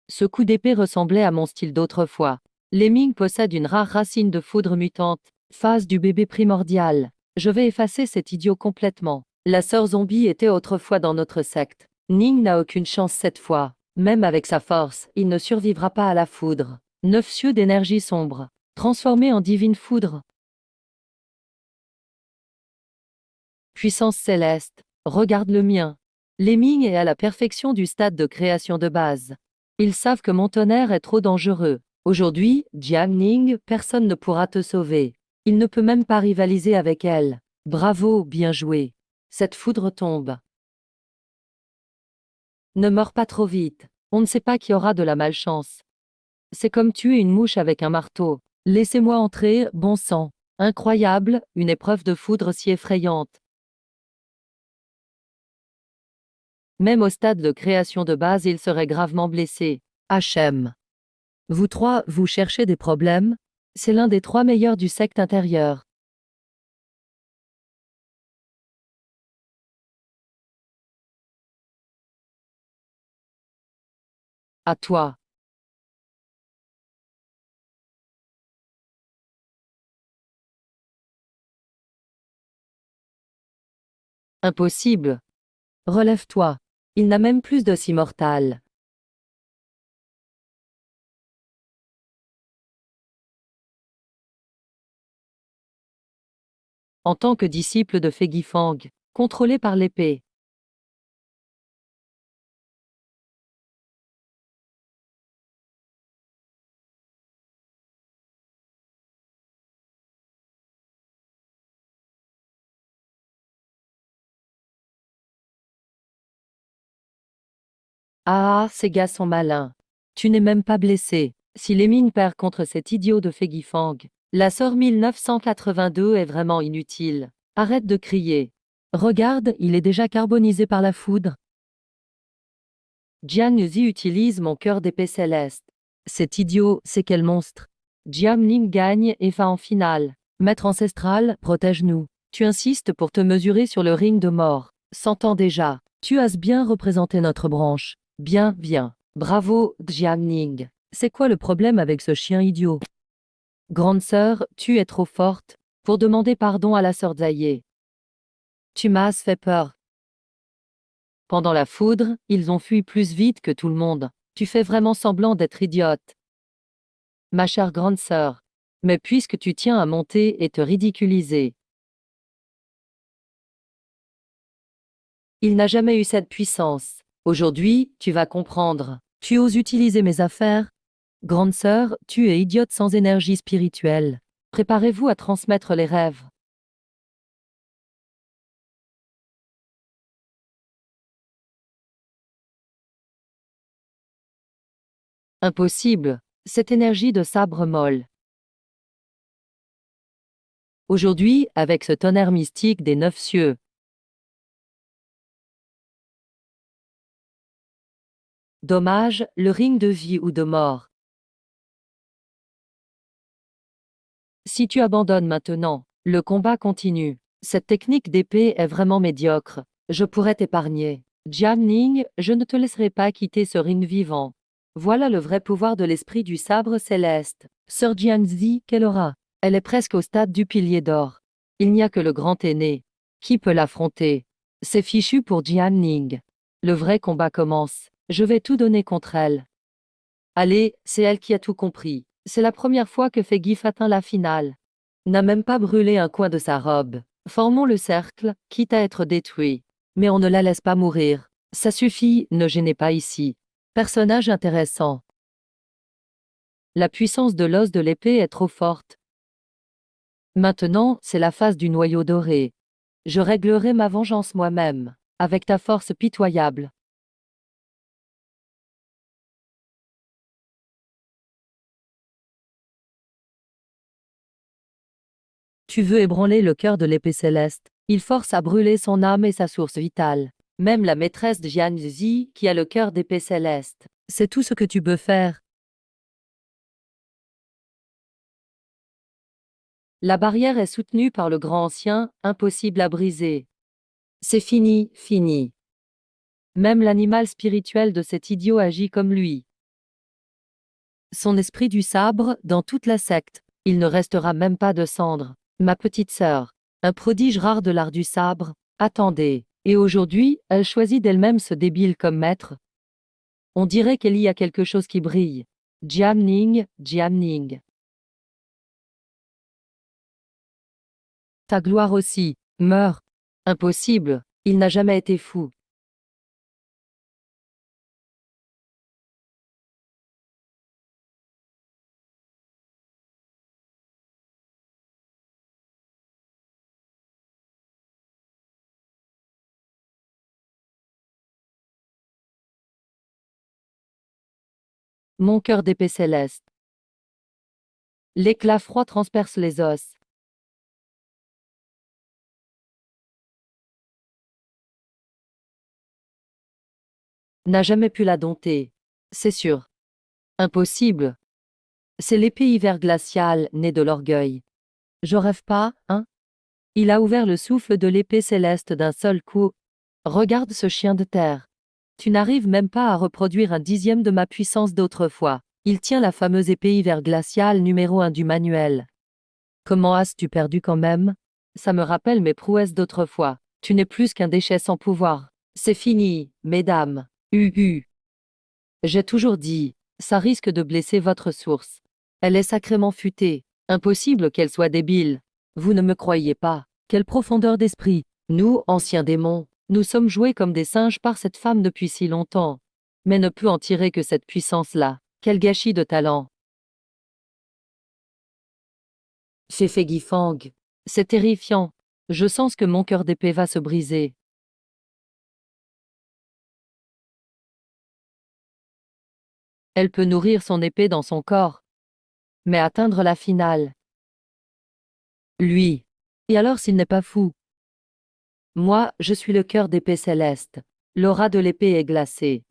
Ce coup d'épée ressemblait à mon style d'autrefois. Lemming possède une rare racine de foudre mutante, phase du bébé primordial. Je vais effacer cet idiot complètement. La sœur zombie était autrefois dans notre secte. Ning n'a aucune chance cette fois. Même avec sa force, il ne survivra pas à la foudre. 9 cieux d'énergie sombre. Transformé en divine foudre. Puissance céleste. Regarde le mien. Les Ming est à la perfection du stade de création de base. Ils savent que mon tonnerre est trop dangereux. Aujourd'hui, Jiang Ning, personne ne pourra te sauver. Il ne peut même pas rivaliser avec elle. Bravo, bien joué. Cette foudre tombe. Ne meurs pas trop vite. On ne sait pas qui aura de la malchance. C'est comme tuer une mouche avec un marteau. Laissez-moi entrer, bon sang. Incroyable, une épreuve de foudre si effrayante. Même au stade de création de base, il serait gravement blessé. HM. Vous trois, vous cherchez des problèmes? C'est l'un des trois meilleurs du secte intérieur. À toi. Impossible. Relève-toi. Il n'a même plus de si mortal. En tant que disciple de Fei Fang, contrôlé par l'épée. Ah, ces gars sont malins. Tu n'es même pas blessé. Si les mines perd contre cet idiot de Fei Fang, la sœur 1982 est vraiment inutile. Arrête de crier. Regarde, il est déjà carbonisé par la foudre. Jiang Zi utilise mon cœur d'épée céleste. Cet idiot, c'est quel monstre. Jiang Ning gagne et va en finale. Maître ancestral, protège-nous. Tu insistes pour te mesurer sur le ring de mort. S'entend déjà. Tu as bien représenté notre branche. Bien, bien. Bravo, Jiang Ning. C'est quoi le problème avec ce chien idiot? Grande sœur, tu es trop forte pour demander pardon à la sœur Zaye. Tu m'as fait peur. Pendant la foudre, ils ont fui plus vite que tout le monde. Tu fais vraiment semblant d'être idiote. Ma chère grande sœur. Mais puisque tu tiens à monter et te ridiculiser. Il n'a jamais eu cette puissance. Aujourd'hui, tu vas comprendre. Tu oses utiliser mes affaires? Grande sœur, tu es idiote sans énergie spirituelle. Préparez-vous à transmettre les rêves. Impossible. Cette énergie de sabre molle. Aujourd'hui, avec ce tonnerre mystique des 9 cieux. Dommage, le ring de vie ou de mort. Si tu abandonnes maintenant, le combat continue. Cette technique d'épée est vraiment médiocre. Je pourrais t'épargner. Jiang Ning, je ne te laisserai pas quitter ce ring vivant. Voilà le vrai pouvoir de l'esprit du sabre céleste. Sœur Jiangzi, quelle aura? Elle est presque au stade du pilier d'or. Il n'y a que le grand aîné. Qui peut l'affronter? C'est fichu pour Jiang Ning. Le vrai combat commence. Je vais tout donner contre elle. Allez, c'est elle qui a tout compris. C'est la première fois que Fegif atteint la finale. N'a même pas brûlé un coin de sa robe. Formons le cercle, quitte à être détruit. Mais on ne la laisse pas mourir. Ça suffit, ne gênez pas ici. Personnage intéressant. La puissance de l'os de l'épée est trop forte. Maintenant, c'est la phase du noyau doré. Je réglerai ma vengeance moi-même, avec ta force pitoyable. Tu veux ébranler le cœur de l'épée céleste. Il force à brûler son âme et sa source vitale. Même la maîtresse de Jianzi, qui a le cœur d'épée céleste. C'est tout ce que tu peux faire. La barrière est soutenue par le grand ancien, impossible à briser. C'est fini, fini. Même l'animal spirituel de cet idiot agit comme lui. Son esprit du sabre, dans toute la secte. Il ne restera même pas de cendre. Ma petite sœur. Un prodige rare de l'art du sabre. Attendez. Et aujourd'hui, elle choisit d'elle-même ce débile comme maître. On dirait qu'il y a quelque chose qui brille. Jiang Ning, Jiang Ning. Ta gloire aussi. Meurs. Impossible. Il n'a jamais été fou. Mon cœur d'épée céleste. L'éclat froid transperce les os. N'a jamais pu la dompter. C'est sûr. Impossible. C'est l'épée hiver glaciale, née de l'orgueil. Je rêve pas, hein? Il a ouvert le souffle de l'épée céleste d'un seul coup. Regarde ce chien de terre. Tu n'arrives même pas à reproduire un dixième de ma puissance d'autrefois. Il tient la fameuse épée hiver glaciale numéro 1 du manuel. Comment as-tu perdu quand même? Ça me rappelle mes prouesses d'autrefois. Tu n'es plus qu'un déchet sans pouvoir. C'est fini, mesdames. J'ai toujours dit, ça risque de blesser votre source. Elle est sacrément futée. Impossible qu'elle soit débile. Vous ne me croyez pas. Quelle profondeur d'esprit. Nous, anciens démons, nous sommes joués comme des singes par cette femme depuis si longtemps. Mais ne peut en tirer que cette puissance-là. Quel gâchis de talent. Fei Fang. C'est terrifiant. Je sens que mon cœur d'épée va se briser. Elle peut nourrir son épée dans son corps. Mais atteindre la finale. Lui. Et alors s'il n'est pas fou? Moi, je suis le cœur d'épée céleste. L'aura de l'épée est glacée.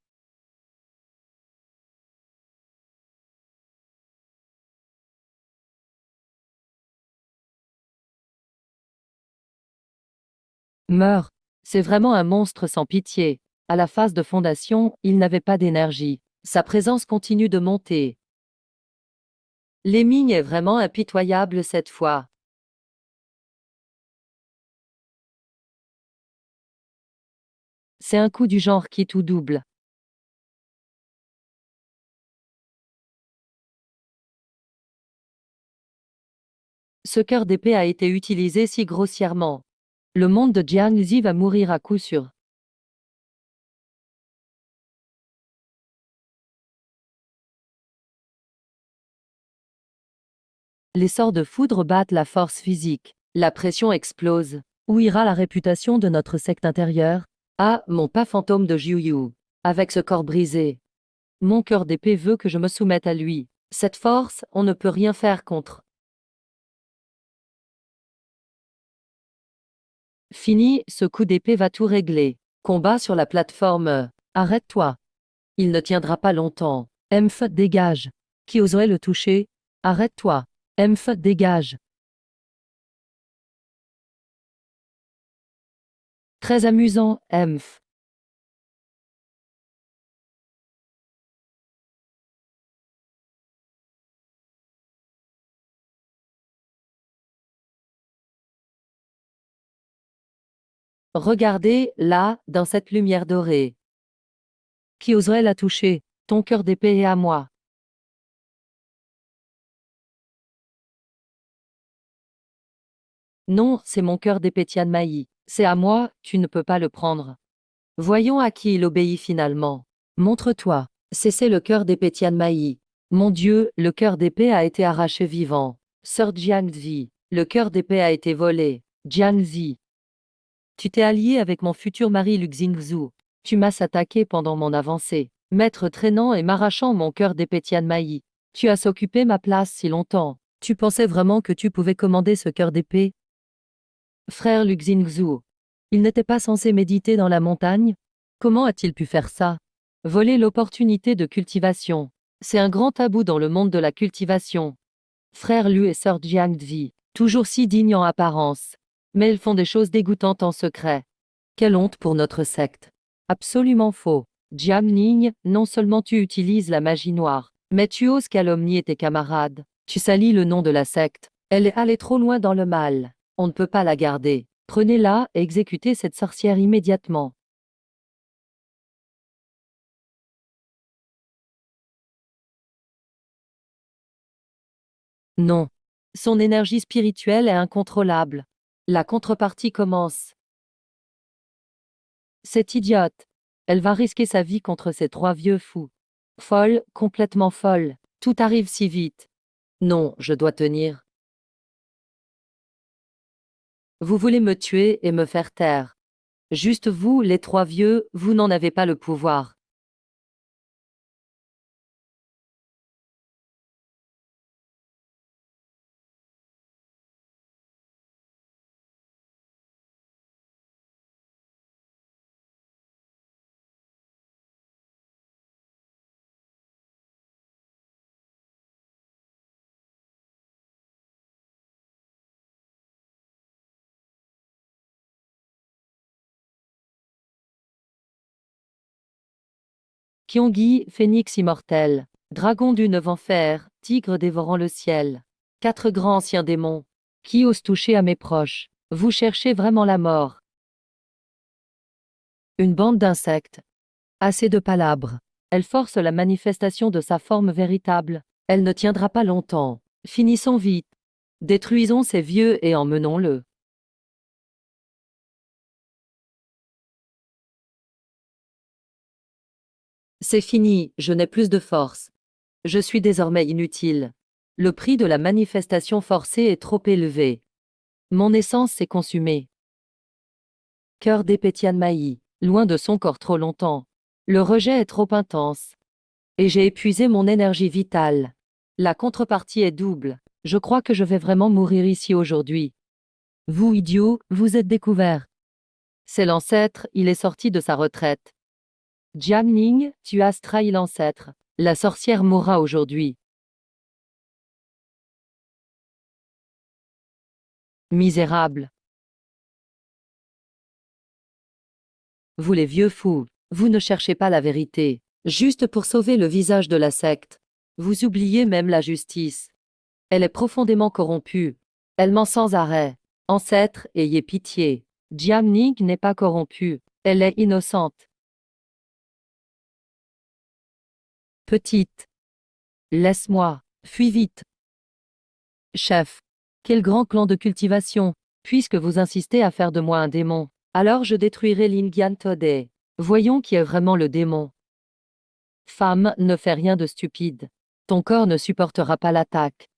Meurs. C'est vraiment un monstre sans pitié. À la phase de fondation, il n'avait pas d'énergie. Sa présence continue de monter. L'émigne est vraiment impitoyable cette fois. C'est un coup du genre qui tout double. Ce cœur d'épée a été utilisé si grossièrement. Le monde de Jiang Zi va mourir à coup sûr. Les sorts de foudre battent la force physique. La pression explose. Où ira la réputation de notre secte intérieure? Ah, mon pas fantôme de Jiu. Avec ce corps brisé. Mon cœur d'épée veut que je me soumette à lui. Cette force, on ne peut rien faire contre. Fini, ce coup d'épée va tout régler. Combat sur la plateforme. Arrête-toi. Il ne tiendra pas longtemps. Mf, dégage. Qui oserait le toucher? Arrête-toi. Mf, dégage. Très amusant, Mf. Regardez, là, dans cette lumière dorée. Qui oserait la toucher? Ton cœur d'épée est à moi. Non, c'est mon cœur d'épée Tian Mai. C'est à moi, tu ne peux pas le prendre. Voyons à qui il obéit finalement. Montre-toi. C'est le cœur d'épée Tian Mai. Mon Dieu, le cœur d'épée a été arraché vivant. Sœur Jiangzi, le cœur d'épée a été volé. Jiangzi. Tu t'es allié avec mon futur mari Lu Xingzhu. Tu m'as attaqué pendant mon avancée, maître traînant et m'arrachant mon cœur d'épée Tian Mai. Tu as occupé ma place si longtemps. Tu pensais vraiment que tu pouvais commander ce cœur d'épée? Frère Lu Xingzhu. Il n'était pas censé méditer dans la montagne? Comment a-t-il pu faire ça? Voler l'opportunité de cultivation. C'est un grand tabou dans le monde de la cultivation. Frère Lu et sœur Jiangzi, toujours si dignes en apparence. Mais ils font des choses dégoûtantes en secret. Quelle honte pour notre secte. Absolument faux. Jiang Ning, non seulement tu utilises la magie noire, mais tu oses calomnier tes camarades. Tu salis le nom de la secte. Elle est allée trop loin dans le mal. On ne peut pas la garder. Prenez-la et exécutez cette sorcière immédiatement. Non. Son énergie spirituelle est incontrôlable. La contrepartie commence. Cette idiote. Elle va risquer sa vie contre ces trois vieux fous. Folle, complètement folle. Tout arrive si vite. Non, je dois tenir. Vous voulez me tuer et me faire taire. Juste vous, les trois vieux, vous n'en avez pas le pouvoir. Kyongi, phénix immortel. Dragon du 9 enfer, tigre dévorant le ciel. 4 grands anciens démons. Qui osent toucher à mes proches? Vous cherchez vraiment la mort. Une bande d'insectes. Assez de palabres. Elle force la manifestation de sa forme véritable. Elle ne tiendra pas longtemps. Finissons vite. Détruisons ces vieux et emmenons-le. C'est fini, je n'ai plus de force. Je suis désormais inutile. Le prix de la manifestation forcée est trop élevé. Mon essence s'est consumée. Cœur d'épée Tianmai, loin de son corps trop longtemps. Le rejet est trop intense. Et j'ai épuisé mon énergie vitale. La contrepartie est double. Je crois que je vais vraiment mourir ici aujourd'hui. Vous, idiot, vous êtes découvert. C'est l'ancêtre, il est sorti de sa retraite. Jiangning, tu as trahi l'ancêtre. La sorcière mourra aujourd'hui. Misérable. Vous les vieux fous, vous ne cherchez pas la vérité, juste pour sauver le visage de la secte. Vous oubliez même la justice. Elle est profondément corrompue. Elle ment sans arrêt. Ancêtre, ayez pitié. Jiangning n'est pas corrompue. Elle est innocente. Petite. Laisse-moi. Fuis vite. Chef. Quel grand clan de cultivation. Puisque vous insistez à faire de moi un démon, alors je détruirai Lingyan Tode. Voyons qui est vraiment le démon. Femme, ne fais rien de stupide. Ton corps ne supportera pas l'attaque.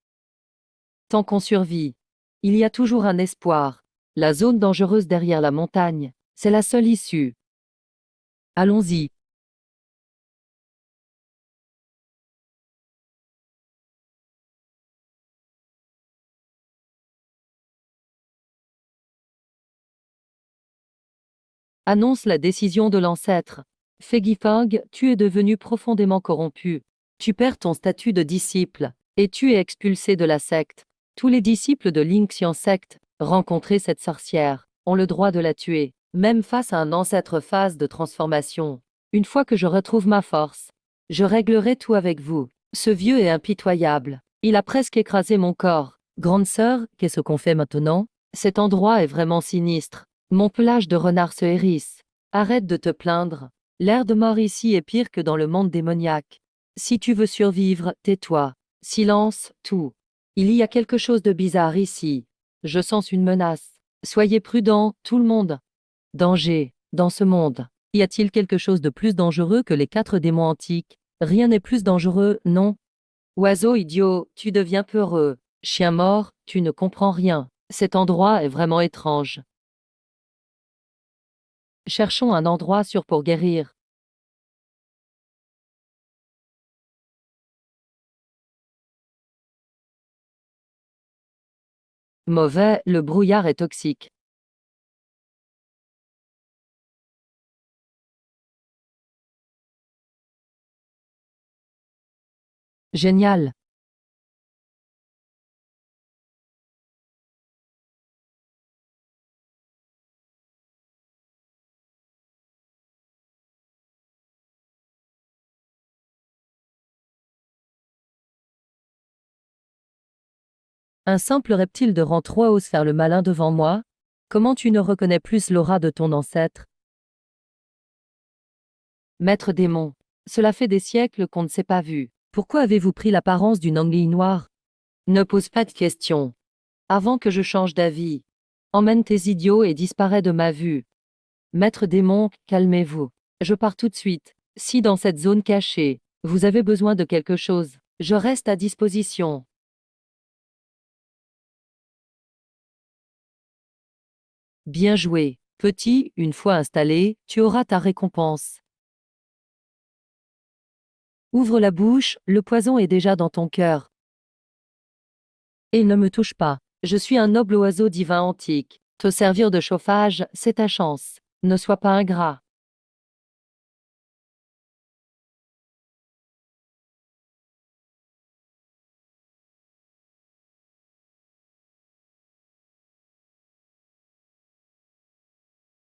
Tant qu'on survit, il y a toujours un espoir. La zone dangereuse derrière la montagne, c'est la seule issue. Allons-y. Annonce la décision de l'ancêtre. Fegifang, tu es devenu profondément corrompu. Tu perds ton statut de disciple, et tu es expulsé de la secte. Tous les disciples de Lingxian secte, rencontrer cette sorcière, ont le droit de la tuer, même face à un ancêtre phase de transformation. Une fois que je retrouve ma force, je réglerai tout avec vous. Ce vieux est impitoyable. Il a presque écrasé mon corps. Grande sœur, qu'est-ce qu'on fait maintenant? Cet endroit est vraiment sinistre. Mon pelage de renard se hérisse. Arrête de te plaindre. L'air de mort ici est pire que dans le monde démoniaque. Si tu veux survivre, tais-toi. Silence, tout. Il y a quelque chose de bizarre ici. Je sens une menace. Soyez prudents, tout le monde. Danger, dans ce monde. Y a-t-il quelque chose de plus dangereux que les 4 démons antiques? Rien n'est plus dangereux, non? Oiseau idiot, tu deviens peureux. Chien mort, tu ne comprends rien. Cet endroit est vraiment étrange. Cherchons un endroit sûr pour guérir. Mauvais, le brouillard est toxique. Génial. Un simple reptile de rang 3 ose faire le malin devant moi? Comment tu ne reconnais plus l'aura de ton ancêtre? Maître démon. Cela fait des siècles qu'on ne s'est pas vu. Pourquoi avez-vous pris l'apparence d'une anguille noire? Ne pose pas de questions. Avant que je change d'avis. Emmène tes idiots et disparais de ma vue. Maître démon, calmez-vous. Je pars tout de suite. Si dans cette zone cachée, vous avez besoin de quelque chose, je reste à disposition. Bien joué. Petit, une fois installé, tu auras ta récompense. Ouvre la bouche, le poison est déjà dans ton cœur. Et ne me touche pas. Je suis un noble oiseau divin antique. Te servir de chauffage, c'est ta chance. Ne sois pas ingrat.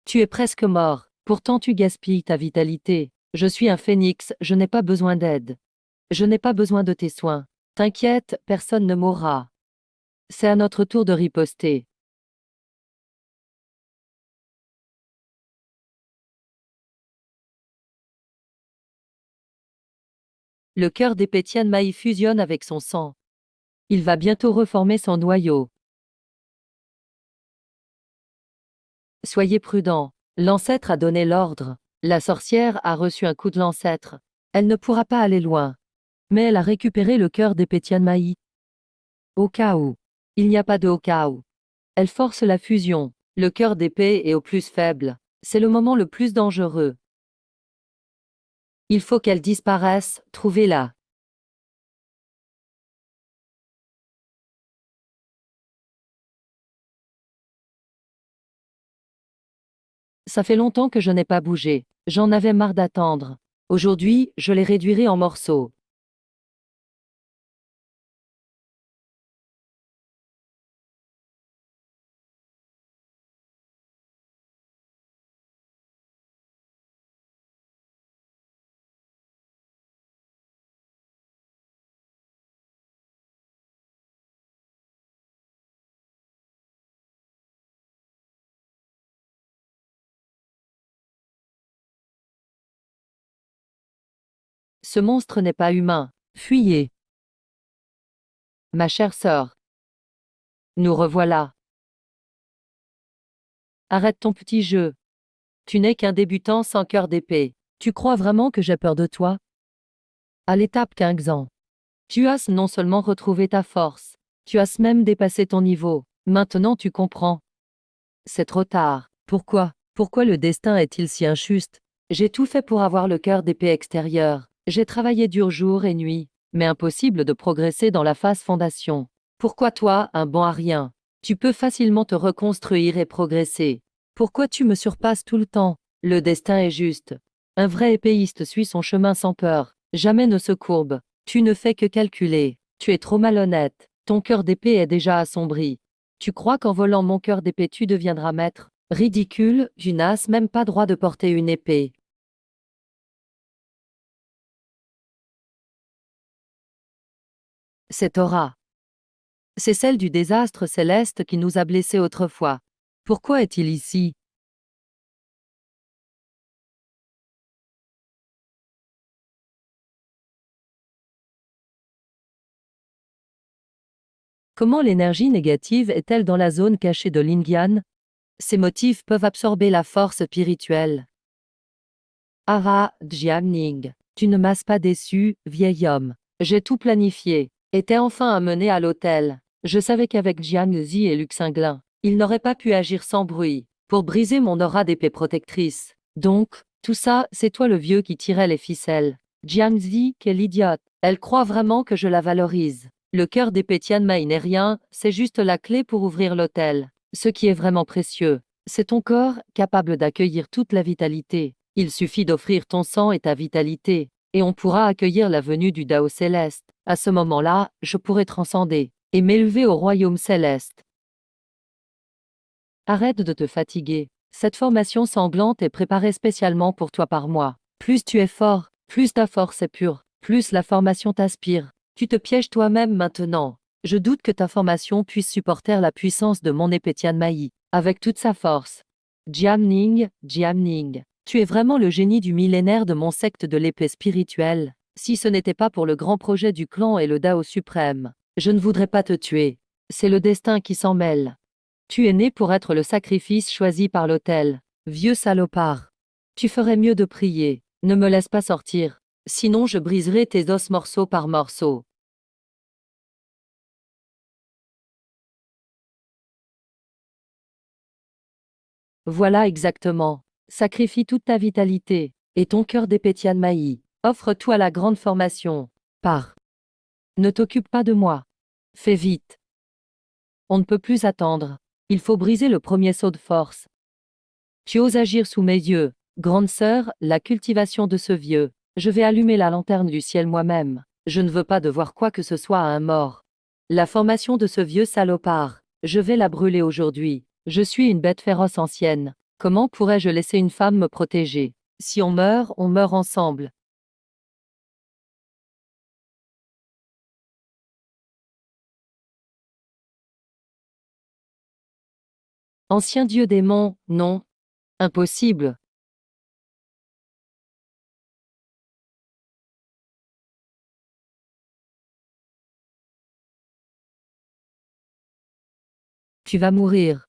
Tu es presque mort, pourtant tu gaspilles ta vitalité. Je suis un phénix, je n'ai pas besoin d'aide. Je n'ai pas besoin de tes soins. T'inquiète, personne ne mourra. C'est à notre tour de riposter. Le cœur d'épée Tianmai fusionne avec son sang. Il va bientôt reformer son noyau. Soyez prudents. L'ancêtre a donné l'ordre. La sorcière a reçu un coup de l'ancêtre. Elle ne pourra pas aller loin. Mais elle a récupéré le cœur d'épée Tianmai. Au cas où. Il n'y a pas de au cas où. Elle force la fusion. Le cœur d'épée est au plus faible. C'est le moment le plus dangereux. Il faut qu'elle disparaisse, trouvez-la. Ça fait longtemps que je n'ai pas bougé. J'en avais marre d'attendre. Aujourd'hui, je les réduirai en morceaux. Ce monstre n'est pas humain. Fuyez. Ma chère sœur. Nous revoilà. Arrête ton petit jeu. Tu n'es qu'un débutant sans cœur d'épée. Tu crois vraiment que j'ai peur de toi? À l'étape 15 ans. Tu as non seulement retrouvé ta force, tu as même dépassé ton niveau. Maintenant tu comprends. C'est trop tard. Pourquoi? Pourquoi le destin est-il si injuste? J'ai tout fait pour avoir le cœur d'épée extérieur. J'ai travaillé dur jour et nuit, mais impossible de progresser dans la phase fondation. Pourquoi toi, un bon à rien? Tu peux facilement te reconstruire et progresser. Pourquoi tu me surpasses tout le temps? Le destin est juste. Un vrai épéiste suit son chemin sans peur, jamais ne se courbe. Tu ne fais que calculer. Tu es trop malhonnête. Ton cœur d'épée est déjà assombri. Tu crois qu'en volant mon cœur d'épée tu deviendras maître? Ridicule, tu n'as même pas droit de porter une épée. Cette aura. C'est celle du désastre céleste qui nous a blessés autrefois. Pourquoi est-il ici? Comment l'énergie négative est-elle dans la zone cachée de l'Indian? Ces motifs peuvent absorber la force spirituelle. Ara, Jiamning, tu ne m'as pas déçu, vieil homme. J'ai tout planifié. Était enfin amené à l'hôtel. Je savais qu'avec Jiang Zi et Luxinglin, il n'aurait pas pu agir sans bruit, pour briser mon aura d'épée protectrice. Donc, tout ça, c'est toi le vieux qui tirait les ficelles. Jiang Zi, quelle idiote. Elle croit vraiment que je la valorise. Le cœur d'épée Tianmai n'est rien, c'est juste la clé pour ouvrir l'hôtel. Ce qui est vraiment précieux, c'est ton corps, capable d'accueillir toute la vitalité. Il suffit d'offrir ton sang et ta vitalité, et on pourra accueillir la venue du Dao céleste. À ce moment-là, je pourrai transcender et m'élever au royaume céleste. Arrête de te fatiguer. Cette formation sanglante est préparée spécialement pour toi par moi. Plus tu es fort, plus ta force est pure, plus la formation t'aspire. Tu te pièges toi-même maintenant. Je doute que ta formation puisse supporter la puissance de mon épée Tianmai, avec toute sa force. Jiamning, Jiamning. Tu es vraiment le génie du millénaire de mon secte de l'épée spirituelle. Si ce n'était pas pour le grand projet du clan et le Dao suprême, je ne voudrais pas te tuer. C'est le destin qui s'en mêle. Tu es né pour être le sacrifice choisi par l'autel. Vieux salopard. Tu ferais mieux de prier. Ne me laisse pas sortir. Sinon je briserai tes os morceau par morceau. Voilà exactement. Sacrifie toute ta vitalité. Et ton cœur d'épée Tianmai. Offre-toi la grande formation. Pars. Ne t'occupe pas de moi. Fais vite. On ne peut plus attendre. Il faut briser le premier saut de force. Tu oses agir sous mes yeux. Grande sœur, la cultivation de ce vieux. Je vais allumer la lanterne du ciel moi-même. Je ne veux pas devoir quoi que ce soit à un mort. La formation de ce vieux salopard. Je vais la brûler aujourd'hui. Je suis une bête féroce ancienne. Comment pourrais-je laisser une femme me protéger? Si on meurt ensemble. Ancien dieu démon, non. Impossible. Tu vas mourir.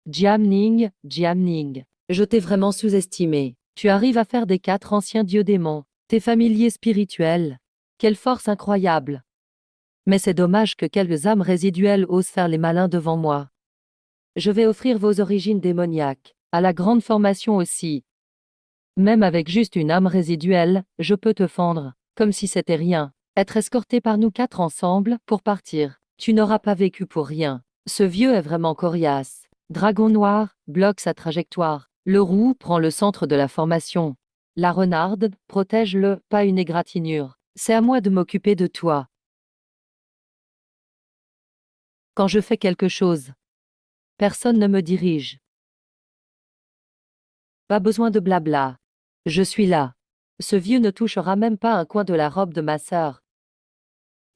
Jiamning, Jiamning. Je t'ai vraiment sous-estimé. Tu arrives à faire des 4 anciens dieux démons. Tes familiers spirituels. Quelle force incroyable. Mais c'est dommage que quelques âmes résiduelles osent faire les malins devant moi. Je vais offrir vos origines démoniaques. À la grande formation aussi. Même avec juste une âme résiduelle, je peux te fendre, comme si c'était rien. Être escorté par nous 4 ensemble, pour partir. Tu n'auras pas vécu pour rien. Ce vieux est vraiment coriace. Dragon noir, bloque sa trajectoire. Le roux prend le centre de la formation. La renarde, protège-le, pas une égratignure. C'est à moi de m'occuper de toi. Quand je fais quelque chose, personne ne me dirige. Pas besoin de blabla. Je suis là. Ce vieux ne touchera même pas un coin de la robe de ma sœur.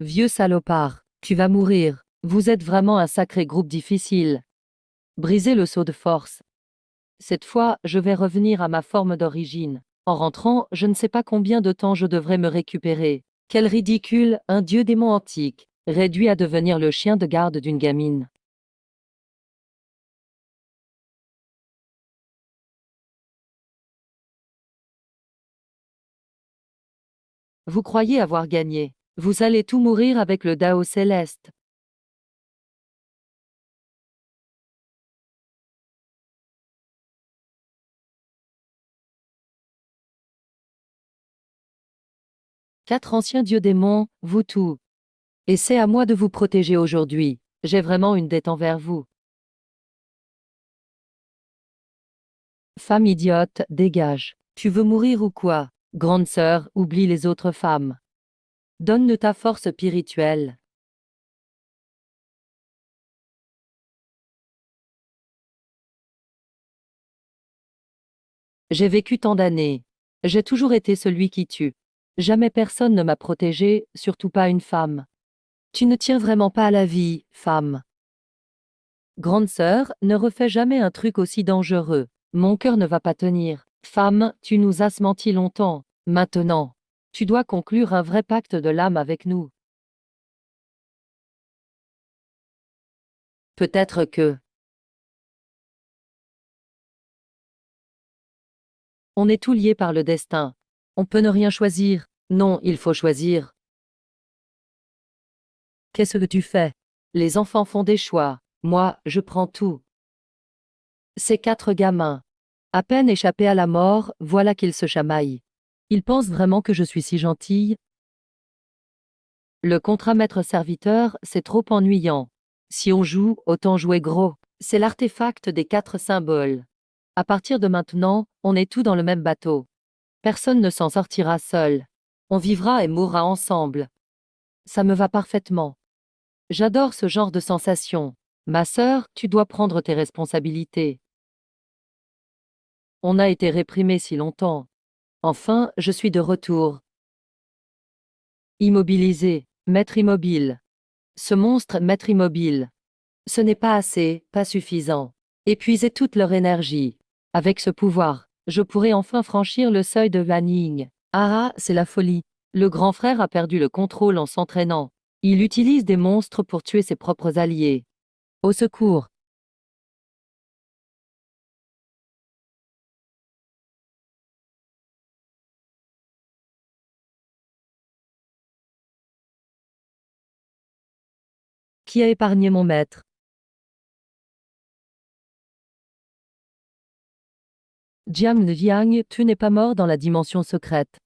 Vieux salopard, tu vas mourir. Vous êtes vraiment un sacré groupe difficile. Brisez le sceau de force. Cette fois, je vais revenir à ma forme d'origine. En rentrant, je ne sais pas combien de temps je devrais me récupérer. Quel ridicule, un dieu démon antique, réduit à devenir le chien de garde d'une gamine. Vous croyez avoir gagné. Vous allez tout mourir avec le Dao céleste. Quatre anciens dieux démons, vous tous. Et c'est à moi de vous protéger aujourd'hui. J'ai vraiment une dette envers vous. Femme idiote, dégage. Tu veux mourir ou quoi? Grande sœur, oublie les autres femmes. Donne-nous ta force spirituelle. J'ai vécu tant d'années. J'ai toujours été celui qui tue. Jamais personne ne m'a protégé, surtout pas une femme. Tu ne tiens vraiment pas à la vie, femme. Grande sœur, ne refais jamais un truc aussi dangereux. Mon cœur ne va pas tenir. Femme, tu nous as menti longtemps. Maintenant, tu dois conclure un vrai pacte de l'âme avec nous. Peut-être que on est tous liés par le destin. On peut ne rien choisir. Non, il faut choisir. Qu'est-ce que tu fais? Les enfants font des choix. Moi, je prends tout. Ces 4 gamins. À peine échappés à la mort, voilà qu'ils se chamaillent. Ils pensent vraiment que je suis si gentille? Le contrat maître-serviteur, c'est trop ennuyant. Si on joue, autant jouer gros. C'est l'artefact des 4 symboles. À partir de maintenant, on est tous dans le même bateau. Personne ne s'en sortira seul. On vivra et mourra ensemble. Ça me va parfaitement. J'adore ce genre de sensation. Ma sœur, tu dois prendre tes responsabilités. On a été réprimés si longtemps. Enfin, je suis de retour. Immobilisé, maître immobile. Ce monstre, maître immobile. Ce n'est pas assez, pas suffisant. Épuiser toute leur énergie. Avec ce pouvoir, je pourrais enfin franchir le seuil de Vanning. Ah, c'est la folie. Le grand frère a perdu le contrôle en s'entraînant. Il utilise des monstres pour tuer ses propres alliés. Au secours. Qui a épargné mon maître? Jiang Liang, tu n'es pas mort dans la dimension secrète.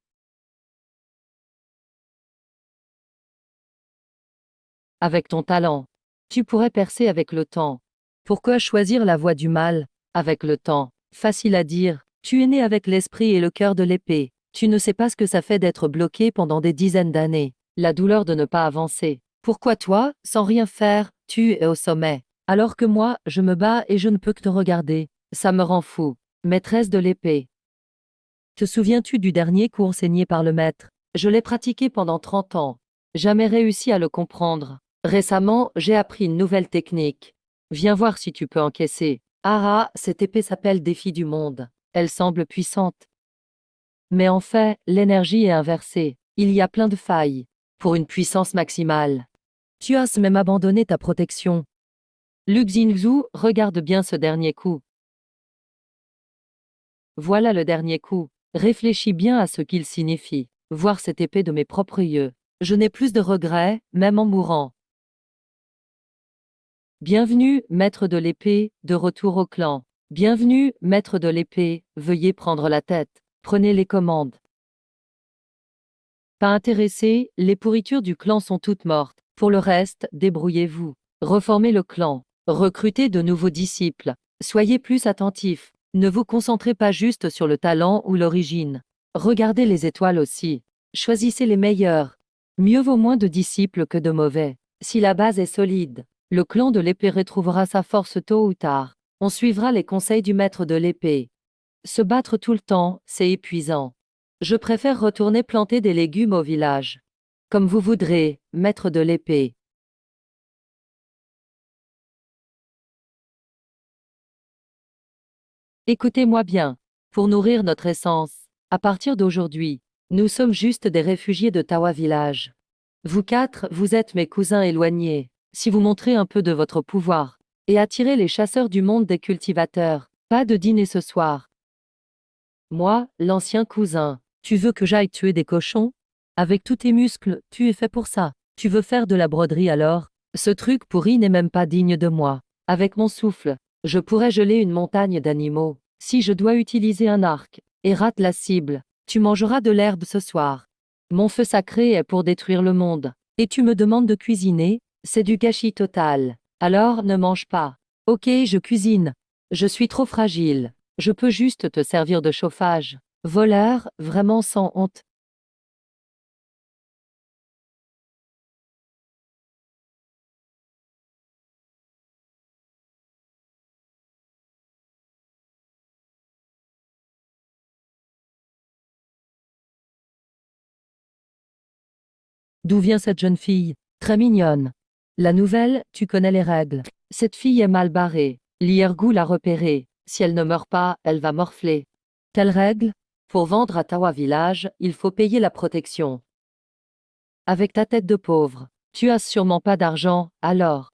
Avec ton talent, tu pourrais percer avec le temps. Pourquoi choisir la voie du mal? Avec le temps, facile à dire, tu es né avec l'esprit et le cœur de l'épée. Tu ne sais pas ce que ça fait d'être bloqué pendant des dizaines d'années. La douleur de ne pas avancer. Pourquoi toi, sans rien faire, tu es au sommet? Alors que moi, je me bats et je ne peux que te regarder. Ça me rend fou. Maîtresse de l'épée. Te souviens-tu du dernier coup enseigné par le maître? Je l'ai pratiqué pendant 30 ans. Jamais réussi à le comprendre. Récemment, j'ai appris une nouvelle technique. Viens voir si tu peux encaisser. Ah, cette épée s'appelle Défi du monde. Elle semble puissante. Mais en fait, l'énergie est inversée. Il y a plein de failles. Pour une puissance maximale. Tu as même abandonné ta protection. Lu Xingzhu, regarde bien ce dernier coup. Voilà le dernier coup. Réfléchis bien à ce qu'il signifie. Voir cette épée de mes propres yeux. Je n'ai plus de regrets, même en mourant. Bienvenue, maître de l'épée, de retour au clan. Bienvenue, maître de l'épée, veuillez prendre la tête. Prenez les commandes. Pas intéressé, les pourritures du clan sont toutes mortes. Pour le reste, débrouillez-vous. Reformez le clan. Recrutez de nouveaux disciples. Soyez plus attentifs. Ne vous concentrez pas juste sur le talent ou l'origine. Regardez les étoiles aussi. Choisissez les meilleurs. Mieux vaut moins de disciples que de mauvais. Si la base est solide, le clan de l'épée retrouvera sa force tôt ou tard. On suivra les conseils du maître de l'épée. Se battre tout le temps, c'est épuisant. Je préfère retourner planter des légumes au village. Comme vous voudrez, maître de l'épée. Écoutez-moi bien. Pour nourrir notre essence, à partir d'aujourd'hui, nous sommes juste des réfugiés de Tawa Village. Vous quatre, vous êtes mes cousins éloignés. Si vous montrez un peu de votre pouvoir, et attirez les chasseurs du monde des cultivateurs, pas de dîner ce soir. Moi, l'ancien cousin, tu veux que j'aille tuer des cochons? Avec tous tes muscles, tu es fait pour ça. Tu veux faire de la broderie alors? Ce truc pourri n'est même pas digne de moi. Avec mon souffle, je pourrais geler une montagne d'animaux. Si je dois utiliser un arc, et rate la cible, tu mangeras de l'herbe ce soir. Mon feu sacré est pour détruire le monde. Et tu me demandes de cuisiner? C'est du gâchis total. Alors ne mange pas. Ok, je cuisine. Je suis trop fragile. Je peux juste te servir de chauffage. Voleur, vraiment sans honte. D'où vient cette jeune fille? Très mignonne. La nouvelle, tu connais les règles. Cette fille est mal barrée. Liergou l'a repérée. Si elle ne meurt pas, elle va morfler. Quelle règle? Pour vendre à Tawa Village, il faut payer la protection. Avec ta tête de pauvre, tu as sûrement pas d'argent, alors.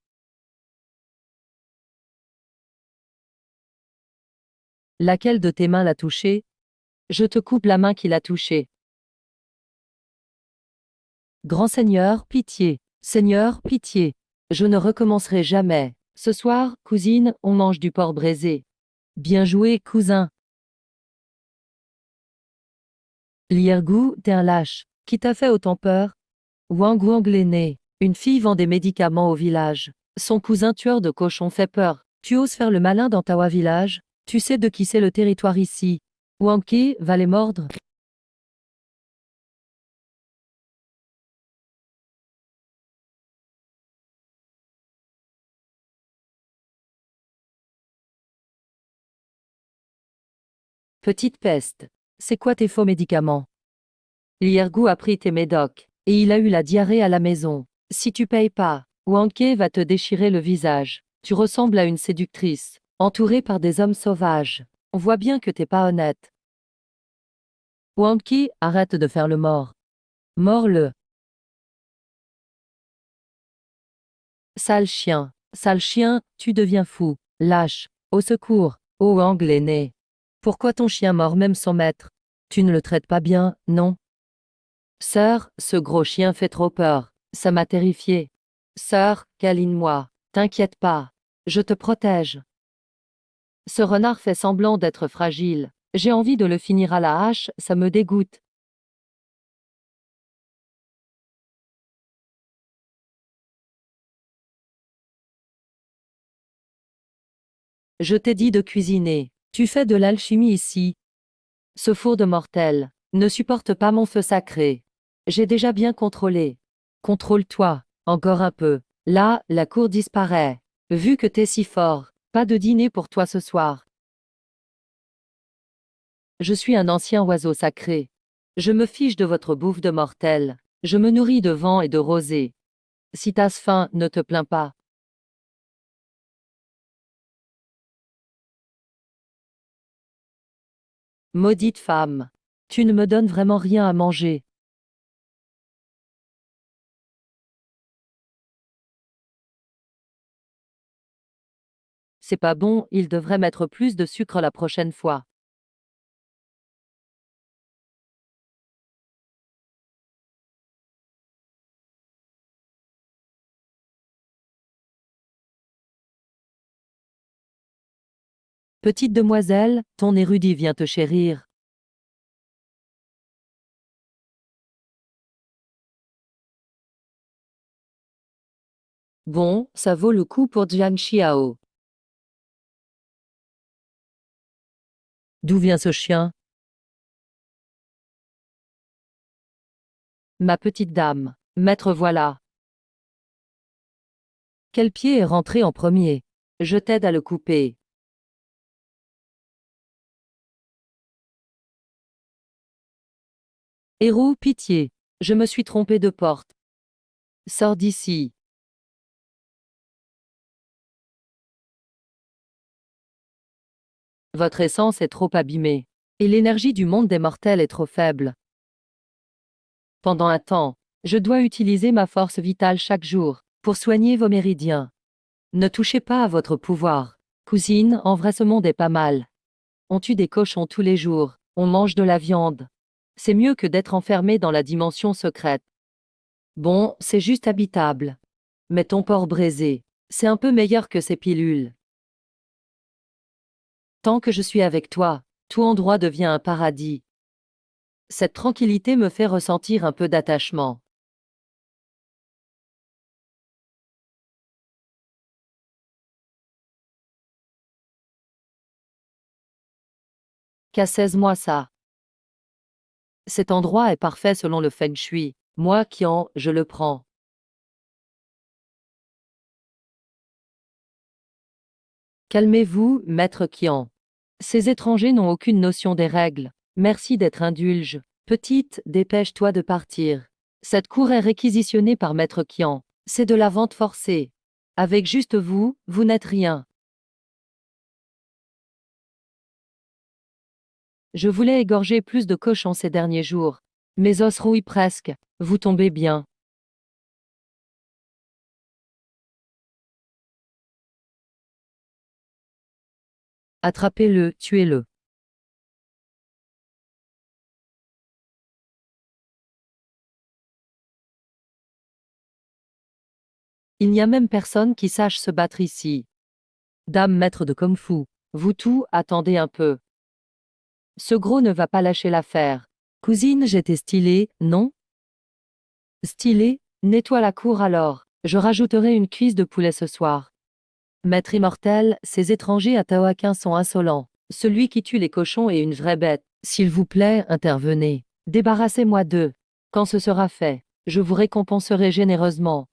Laquelle de tes mains l'a touché? Je te coupe la main qui l'a touché. Grand Seigneur, pitié. Seigneur, pitié. Je ne recommencerai jamais. Ce soir, cousine, on mange du porc braisé. Bien joué, cousin. Liergou, t'es un lâche. Qui t'a fait autant peur? Wang Wang l'aîné. Une fille vend des médicaments au village. Son cousin tueur de cochons fait peur. Tu oses faire le malin dans Tawa Village? Tu sais de qui c'est le territoire ici. Wang Ke va les mordre. Petite peste. C'est quoi tes faux médicaments? Liergou a pris tes médocs. Et il a eu la diarrhée à la maison. Si tu payes pas, Wanké va te déchirer le visage. Tu ressembles à une séductrice, entourée par des hommes sauvages. On voit bien que t'es pas honnête. Wanké, arrête de faire le mort. Mords-le. Sale chien, tu deviens fou. Lâche. Au secours. Ô Wang l'aîné. Pourquoi ton chien mord même son maître? Tu ne le traites pas bien, non? Sœur, ce gros chien fait trop peur. Ça m'a terrifié. Sœur, câline-moi. T'inquiète pas. Je te protège. Ce renard fait semblant d'être fragile. J'ai envie de le finir à la hache, ça me dégoûte. Je t'ai dit de cuisiner. Tu fais de l'alchimie ici. Ce four de mortel ne supporte pas mon feu sacré. J'ai déjà bien contrôlé. Contrôle-toi. Encore un peu. Là, la cour disparaît. Vu que t'es si fort, pas de dîner pour toi ce soir. Je suis un ancien oiseau sacré. Je me fiche de votre bouffe de mortels. Je me nourris de vent et de rosée. Si t'as faim, ne te plains pas. Maudite femme. Tu ne me donnes vraiment rien à manger. C'est pas bon, il devrait mettre plus de sucre la prochaine fois. Petite demoiselle, ton érudit vient te chérir. Bon, ça vaut le coup pour Jiang Xiao. D'où vient ce chien? Ma petite dame. Maître voilà. Quel pied est rentré en premier? Je t'aide à le couper. Héros, pitié. Je me suis trompé de porte. Sors d'ici. Votre essence est trop abîmée. Et l'énergie du monde des mortels est trop faible. Pendant un temps, je dois utiliser ma force vitale chaque jour, pour soigner vos méridiens. Ne touchez pas à votre pouvoir. Cousine, en vrai ce monde est pas mal. On tue des cochons tous les jours, on mange de la viande. C'est mieux que d'être enfermé dans la dimension secrète. Bon, c'est juste habitable. Mais ton porc braisé, c'est un peu meilleur que ces pilules. Tant que je suis avec toi, tout endroit devient un paradis. Cette tranquillité me fait ressentir un peu d'attachement. Qu'assèse-moi ça. Cet endroit est parfait selon le feng shui. Moi, Qian, je le prends. Calmez-vous, maître Qian. Ces étrangers n'ont aucune notion des règles. Merci d'être indulge. Petite, dépêche-toi de partir. Cette cour est réquisitionnée par maître Qian. C'est de la vente forcée. Avec juste vous, vous n'êtes rien. Je voulais égorger plus de cochons ces derniers jours. Mes os rouillent presque. Vous tombez bien. Attrapez-le, tuez-le. Il n'y a même personne qui sache se battre ici. Dame maître de Kung Fu. Vous tous, attendez un peu. Ce gros ne va pas lâcher l'affaire. Cousine, j'étais stylée, non? Stylée? Nettoie la cour alors. Je rajouterai une cuisse de poulet ce soir. Maître immortel, ces étrangers à Taoaquin sont insolents. Celui qui tue les cochons est une vraie bête. S'il vous plaît, intervenez. Débarrassez-moi d'eux. Quand ce sera fait, je vous récompenserai généreusement.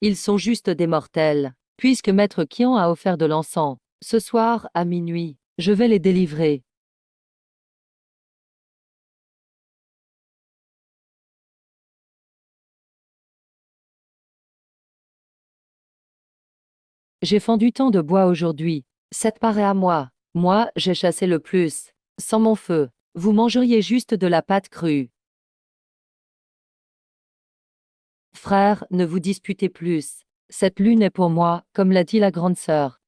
Ils sont juste des mortels. Puisque Maître Qian a offert de l'encens, ce soir, à minuit, je vais les délivrer. J'ai fendu tant de bois aujourd'hui. Cette paraît à moi. Moi, j'ai chassé le plus. Sans mon feu, vous mangeriez juste de la pâte crue. Frère, ne vous disputez plus. Cette lune est pour moi, comme l'a dit la grande sœur.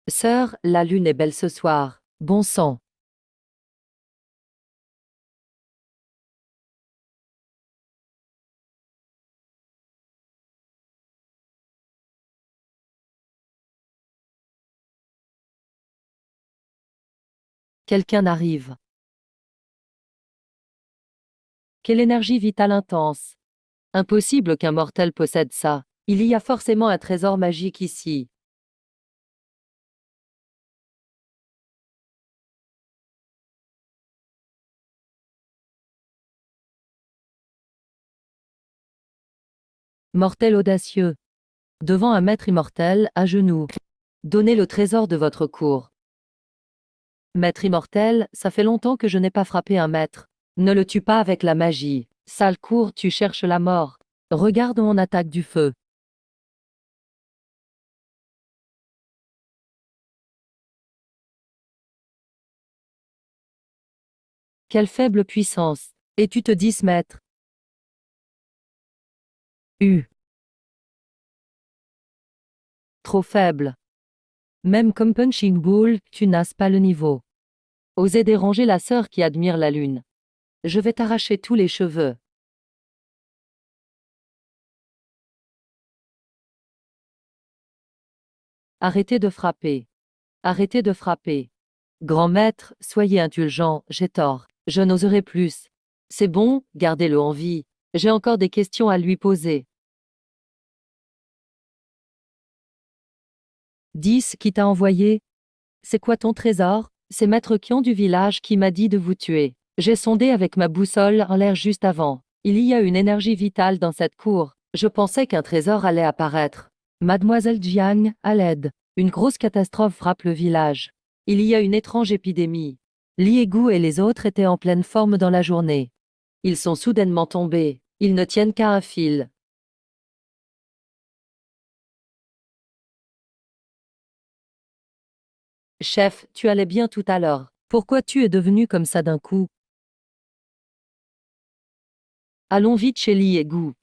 Sœur, la lune est belle ce soir. Bon sang. Quelqu'un arrive. Quelle énergie vitale intense. Impossible qu'un mortel possède ça. Il y a forcément un trésor magique ici. Mortel audacieux. Devant un maître immortel, à genoux. Donnez le trésor de votre cour. Maître immortel, ça fait longtemps que je n'ai pas frappé un maître. Ne le tue pas avec la magie. Sale cour, tu cherches la mort. Regarde mon attaque du feu. Quelle faible puissance. Et tu te dis maître. Trop faible. Même comme Punching Bull, tu n'as pas le niveau. Osez déranger la sœur qui admire la lune. Je vais t'arracher tous les cheveux. Arrêtez de frapper. Arrêtez de frapper. Grand maître, soyez indulgent, j'ai tort. Je n'oserai plus. C'est bon, gardez-le en vie. J'ai encore des questions à lui poser. 10 qui t'a envoyé? C'est quoi ton trésor? C'est Maître Kion du village qui m'a dit de vous tuer. J'ai sondé avec ma boussole en l'air juste avant. Il y a une énergie vitale dans cette cour. Je pensais qu'un trésor allait apparaître. Mademoiselle Jiang, à l'aide. Une grosse catastrophe frappe le village. Il y a une étrange épidémie. Li Egu et les autres étaient en pleine forme dans la journée. Ils sont soudainement tombés. Ils ne tiennent qu'à un fil. Chef, tu allais bien tout à l'heure. Pourquoi tu es devenu comme ça d'un coup? Allons vite chez Li Egu.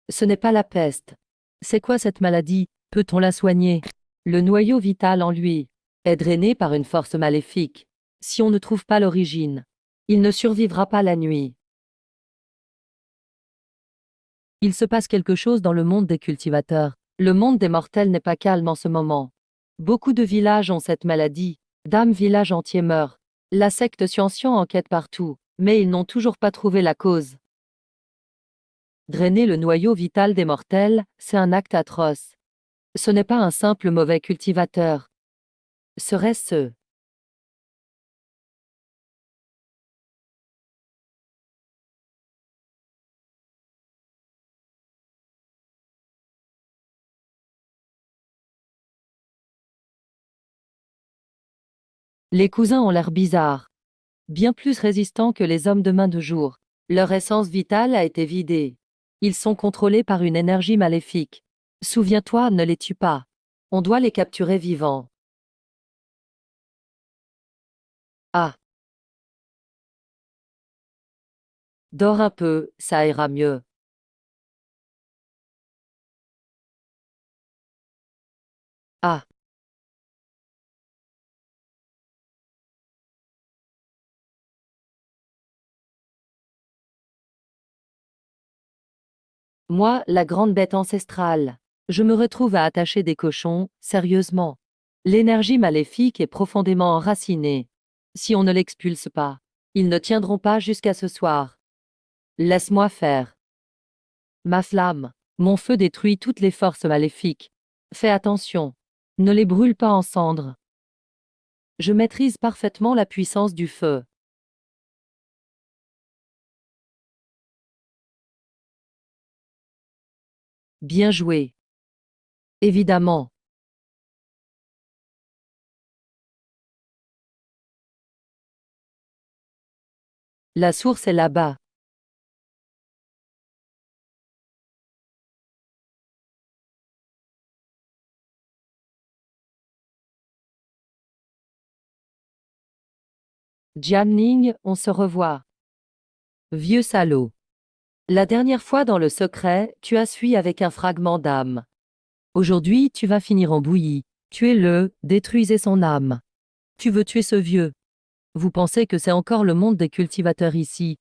Ce n'est pas la peste. C'est quoi cette maladie? Peut-on la soigner? Le noyau vital en lui est drainé par une force maléfique. Si on ne trouve pas l'origine, il ne survivra pas la nuit. Il se passe quelque chose dans le monde des cultivateurs. Le monde des mortels n'est pas calme en ce moment. Beaucoup de villages ont cette maladie. Dame village entier meurt. La secte Xianxian enquête partout, mais ils n'ont toujours pas trouvé la cause. Drainer le noyau vital des mortels, c'est un acte atroce. Ce n'est pas un simple mauvais cultivateur. Serait-ce Les cousins ont l'air bizarres. Bien plus résistants que les hommes de main de jour. Leur essence vitale a été vidée. Ils sont contrôlés par une énergie maléfique. Souviens-toi, ne les tue pas. On doit les capturer vivants. Ah, dors un peu, ça ira mieux. Ah, moi, la grande bête ancestrale. Je me retrouve à attacher des cochons, sérieusement. L'énergie maléfique est profondément enracinée. Si on ne l'expulse pas, ils ne tiendront pas jusqu'à ce soir. Laisse-moi faire. Ma flamme, mon feu détruit toutes les forces maléfiques. Fais attention. Ne les brûle pas en cendres. Je maîtrise parfaitement la puissance du feu. Bien joué. Évidemment. La source est là-bas. Jianning, on se revoit. Vieux salaud. La dernière fois dans le secret, tu as fui avec un fragment d'âme. Aujourd'hui, tu vas finir en bouillie. Tuez-le, détruisez son âme. Tu veux tuer ce vieux. Vous pensez que c'est encore le monde des cultivateurs ici.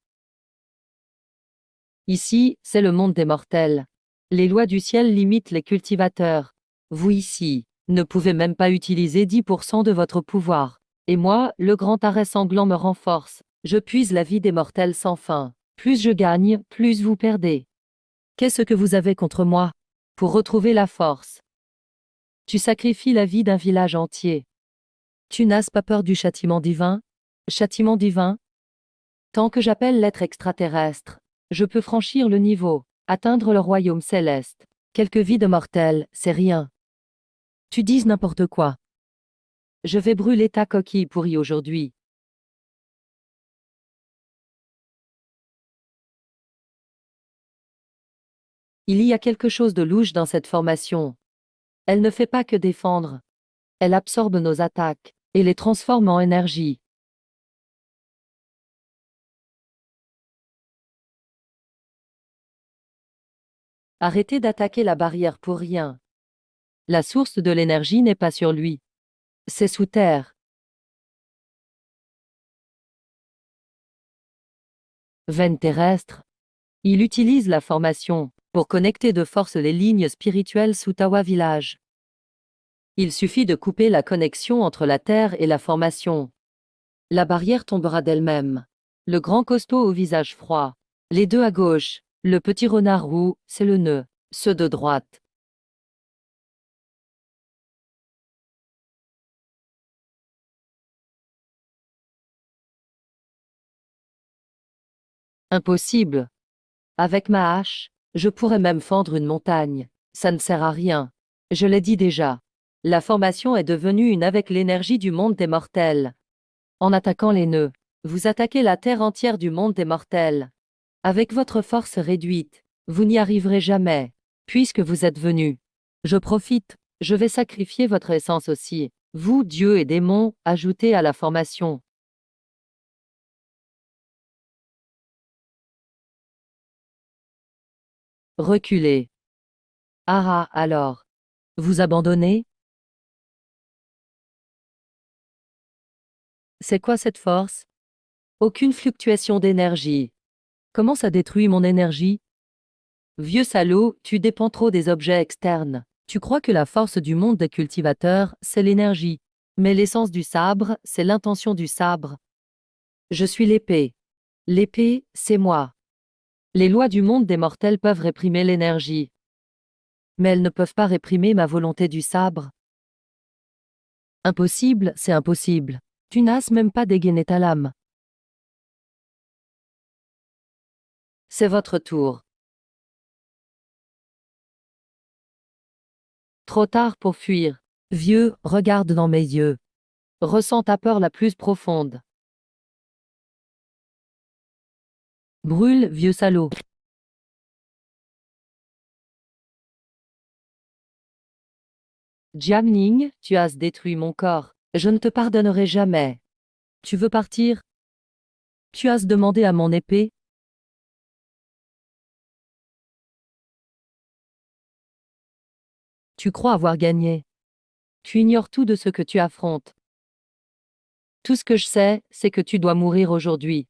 Ici, c'est le monde des mortels. Les lois du ciel limitent les cultivateurs. Vous ici, ne pouvez même pas utiliser 10% de votre pouvoir. Et moi, le grand arrêt sanglant me renforce. Je puise la vie des mortels sans fin. Plus je gagne, plus vous perdez. Qu'est-ce que vous avez contre moi? Pour retrouver la force. Tu sacrifies la vie d'un village entier. Tu n'as pas peur du châtiment divin? Châtiment divin? Tant que j'appelle l'être extraterrestre, je peux franchir le niveau, atteindre le royaume céleste. Quelques vies de mortels, c'est rien. Tu dises n'importe quoi. Je vais brûler ta coquille pourrie aujourd'hui. Il y a quelque chose de louche dans cette formation. Elle ne fait pas que défendre. Elle absorbe nos attaques et les transforme en énergie. Arrêtez d'attaquer la barrière pour rien. La source de l'énergie n'est pas sur lui. C'est sous terre. Veine terrestre. Il utilise la formation pour connecter de force les lignes spirituelles sous Tawa Village. Il suffit de couper la connexion entre la Terre et la formation. La barrière tombera d'elle-même. Le grand costaud au visage froid. Les deux à gauche. Le petit renard roux, c'est le nœud. Ceux de droite. Impossible. Avec ma hache, je pourrais même fendre une montagne. Ça ne sert à rien. Je l'ai dit déjà. La formation est devenue une avec l'énergie du monde des mortels. En attaquant les nœuds, vous attaquez la terre entière du monde des mortels. Avec votre force réduite, vous n'y arriverez jamais, puisque vous êtes venu. Je profite, je vais sacrifier votre essence aussi, vous, dieux et démons, ajoutés à la formation. Reculez. Ah ah, alors. Vous abandonnez? C'est quoi cette force? Aucune fluctuation d'énergie. Comment ça détruit mon énergie? Vieux salaud, tu dépends trop des objets externes. Tu crois que la force du monde des cultivateurs, c'est l'énergie. Mais l'essence du sabre, c'est l'intention du sabre. Je suis l'épée. L'épée, c'est moi. Les lois du monde des mortels peuvent réprimer l'énergie. Mais elles ne peuvent pas réprimer ma volonté du sabre. Impossible, c'est impossible. Tu n'as même pas dégainé ta lame. C'est votre tour. Trop tard pour fuir. Vieux, regarde dans mes yeux. Ressens ta peur la plus profonde. Brûle, vieux salaud. Jiangning, tu as détruit mon corps. Je ne te pardonnerai jamais. Tu veux partir? Tu as demandé à mon épée? Tu crois avoir gagné. Tu ignores tout de ce que tu affrontes. Tout ce que je sais, c'est que tu dois mourir aujourd'hui.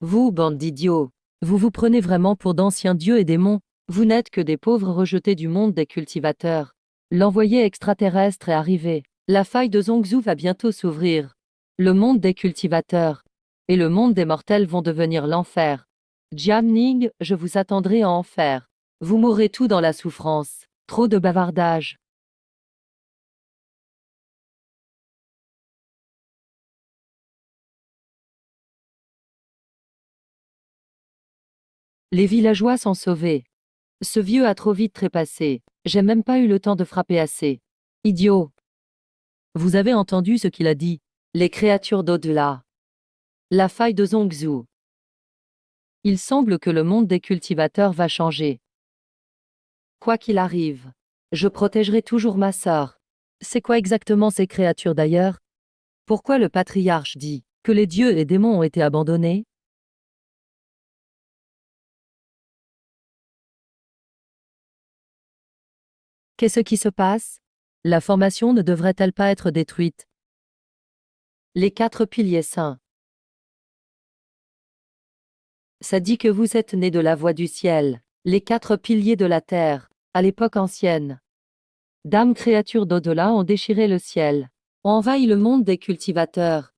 Vous, bande d'idiots, vous vous prenez vraiment pour d'anciens dieux et démons. Vous n'êtes que des pauvres rejetés du monde des cultivateurs. L'envoyé extraterrestre est arrivé. La faille de Zhongzhou va bientôt s'ouvrir. Le monde des cultivateurs et le monde des mortels vont devenir l'enfer. Jiamning, je vous attendrai en enfer. Vous mourrez tout dans la souffrance. Trop de bavardage. Les villageois sont sauvés. Ce vieux a trop vite trépassé. J'ai même pas eu le temps de frapper assez. Idiot. Vous avez entendu ce qu'il a dit. Les créatures d'au-delà. La faille de Zhongzhou. Il semble que le monde des cultivateurs va changer. Quoi qu'il arrive, je protégerai toujours ma sœur. C'est quoi exactement ces créatures d'ailleurs? Pourquoi le patriarche dit que les dieux et démons ont été abandonnés? Qu'est-ce qui se passe? La formation ne devrait-elle pas être détruite? Les quatre piliers saints. Ça dit que vous êtes nés de la voix du ciel, les quatre piliers de la terre, à l'époque ancienne. Dames créatures d'au-delà ont déchiré le ciel, ont envahi le monde des cultivateurs.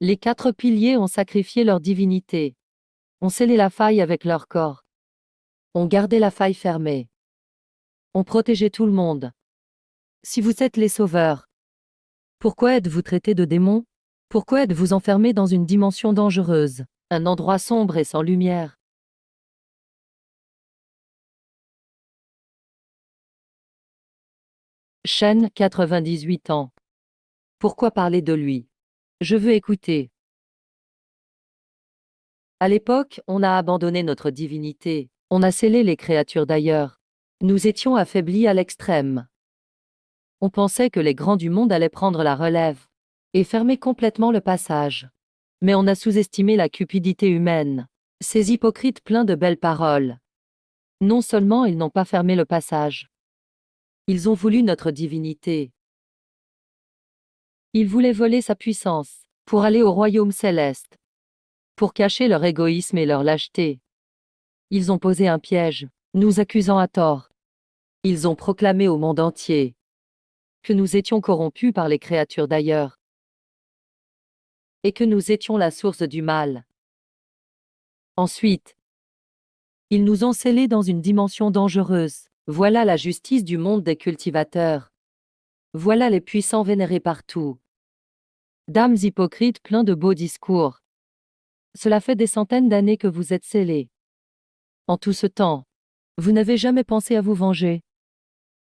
Les 4 piliers ont sacrifié leur divinité, ont scellé la faille avec leur corps, ont gardé la faille fermée, ont protégé tout le monde. Si vous êtes les sauveurs, pourquoi êtes-vous traités de démons? Pourquoi êtes-vous enfermés dans une dimension dangereuse, un endroit sombre et sans lumière? Shen, 98 ans. Pourquoi parler de lui? Je veux écouter. À l'époque, on a abandonné notre divinité, on a scellé les créatures d'ailleurs. Nous étions affaiblis à l'extrême. On pensait que les grands du monde allaient prendre la relève et fermer complètement le passage. Mais on a sous-estimé la cupidité humaine. Ces hypocrites pleins de belles paroles. Non seulement ils n'ont pas fermé le passage, ils ont voulu notre divinité. Ils voulaient voler sa puissance pour aller au royaume céleste, pour cacher leur égoïsme et leur lâcheté. Ils ont posé un piège, nous accusant à tort. Ils ont proclamé au monde entier que nous étions corrompus par les créatures d'ailleurs et que nous étions la source du mal. Ensuite, ils nous ont scellés dans une dimension dangereuse. Voilà la justice du monde des cultivateurs. Voilà les puissants vénérés partout. Dames hypocrites pleins de beaux discours. Cela fait des centaines d'années que vous êtes scellés. En tout ce temps, vous n'avez jamais pensé à vous venger.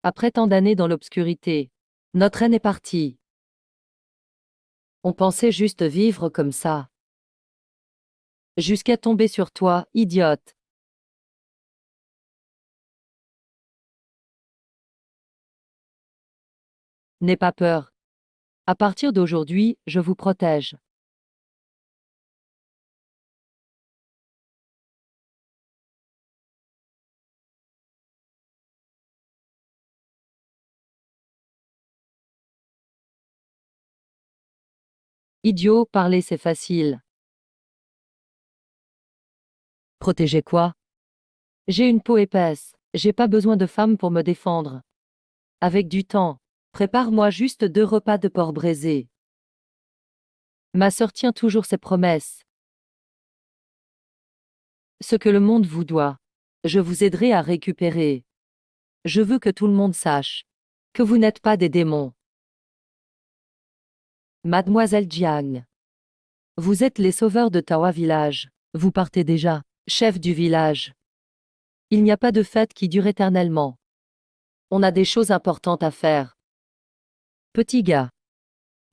Après tant d'années dans l'obscurité, notre haine est partie. On pensait juste vivre comme ça. Jusqu'à tomber sur toi, idiote. N'aie pas peur. À partir d'aujourd'hui, je vous protège. Idiot, parler c'est facile. Protéger quoi? J'ai une peau épaisse, j'ai pas besoin de femmes pour me défendre. Avec du temps, prépare-moi juste 2 repas de porc braisé. Ma sœur tient toujours ses promesses. Ce que le monde vous doit, je vous aiderai à récupérer. Je veux que tout le monde sache que vous n'êtes pas des démons. Mademoiselle Jiang, vous êtes les sauveurs de Tawa Village. Vous partez déjà, chef du village. Il n'y a pas de fête qui dure éternellement. On a des choses importantes à faire. Petit gars,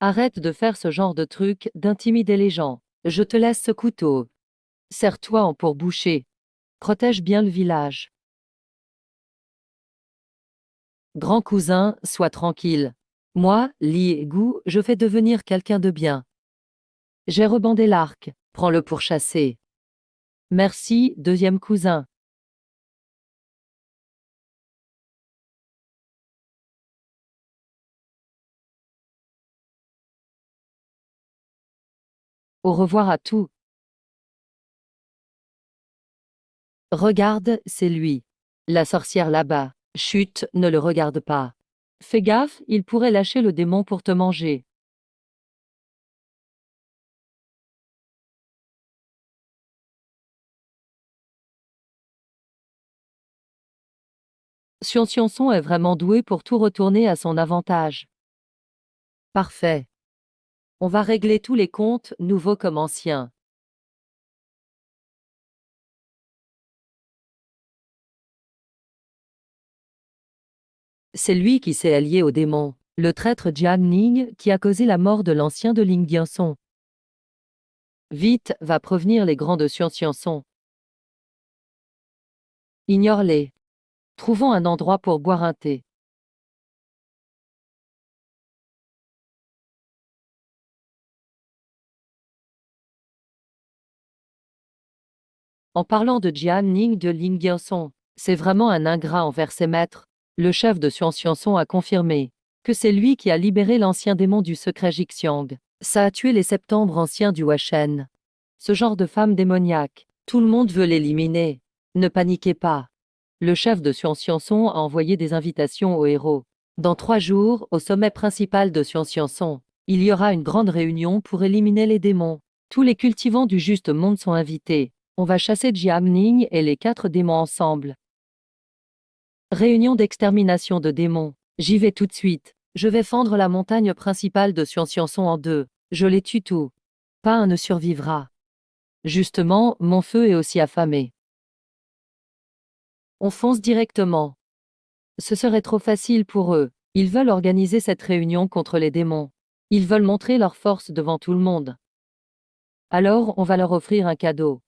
arrête de faire ce genre de truc, d'intimider les gens. Je te laisse ce couteau. Serre-toi en pour boucher. Protège bien le village. Grand cousin, sois tranquille. Moi, Li Gu, je vais devenir quelqu'un de bien. J'ai rebandé l'arc, prends-le pour chasser. Merci, deuxième cousin. Au revoir à tous. Regarde, c'est lui. La sorcière là-bas. Chut, ne le regarde pas. Fais gaffe, il pourrait lâcher le démon pour te manger. Xianxiançon est vraiment doué pour tout retourner à son avantage. Parfait. On va régler tous les comptes, nouveaux comme anciens. C'est lui qui s'est allié au démon, le traître Jian Ning qui a causé la mort de l'ancien de Ling Dianson. Vite, va prévenir les grands de Xianxiançon. Ignore-les. Trouvons un endroit pour boire un thé. En parlant de Jian Ning de Ling Dianson, c'est vraiment un ingrat envers ses maîtres. Le chef de Xianxiançon a confirmé que c'est lui qui a libéré l'ancien démon du secret Jixiang. Ça a tué les septembres anciens du Washen. Ce genre de femme démoniaque, tout le monde veut l'éliminer. Ne paniquez pas. Le chef de Xianxiançon a envoyé des invitations aux héros. Dans 3 jours, au sommet principal de Xianxianson, il y aura une grande réunion pour éliminer les démons. Tous les cultivants du juste monde sont invités. On va chasser Jiamning et les 4 démons ensemble. Réunion d'extermination de démons. J'y vais tout de suite. Je vais fendre la montagne principale de Xianxianson en 2. Je les tue tous. Pas un ne survivra. Justement, mon feu est aussi affamé. On fonce directement. Ce serait trop facile pour eux. Ils veulent organiser cette réunion contre les démons. Ils veulent montrer leur force devant tout le monde. Alors, on va leur offrir un cadeau.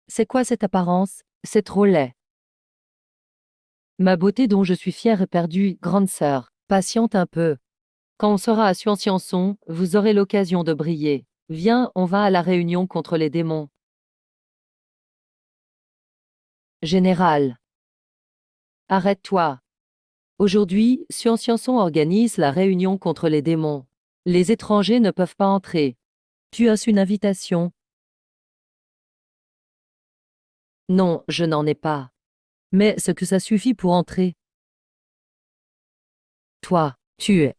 C'est quoi cette apparence? C'est trop laid. Ma beauté dont je suis fière est perdue, grande sœur. Patiente un peu. Quand on sera à Xianxianson, vous aurez l'occasion de briller. Viens, on va à la réunion contre les démons. Général. Arrête-toi. Aujourd'hui, Xianxianson organise la réunion contre les démons. Les étrangers ne peuvent pas entrer. Tu as une invitation? Non, je n'en ai pas. Mais ce que ça suffit pour entrer. Toi, tu es.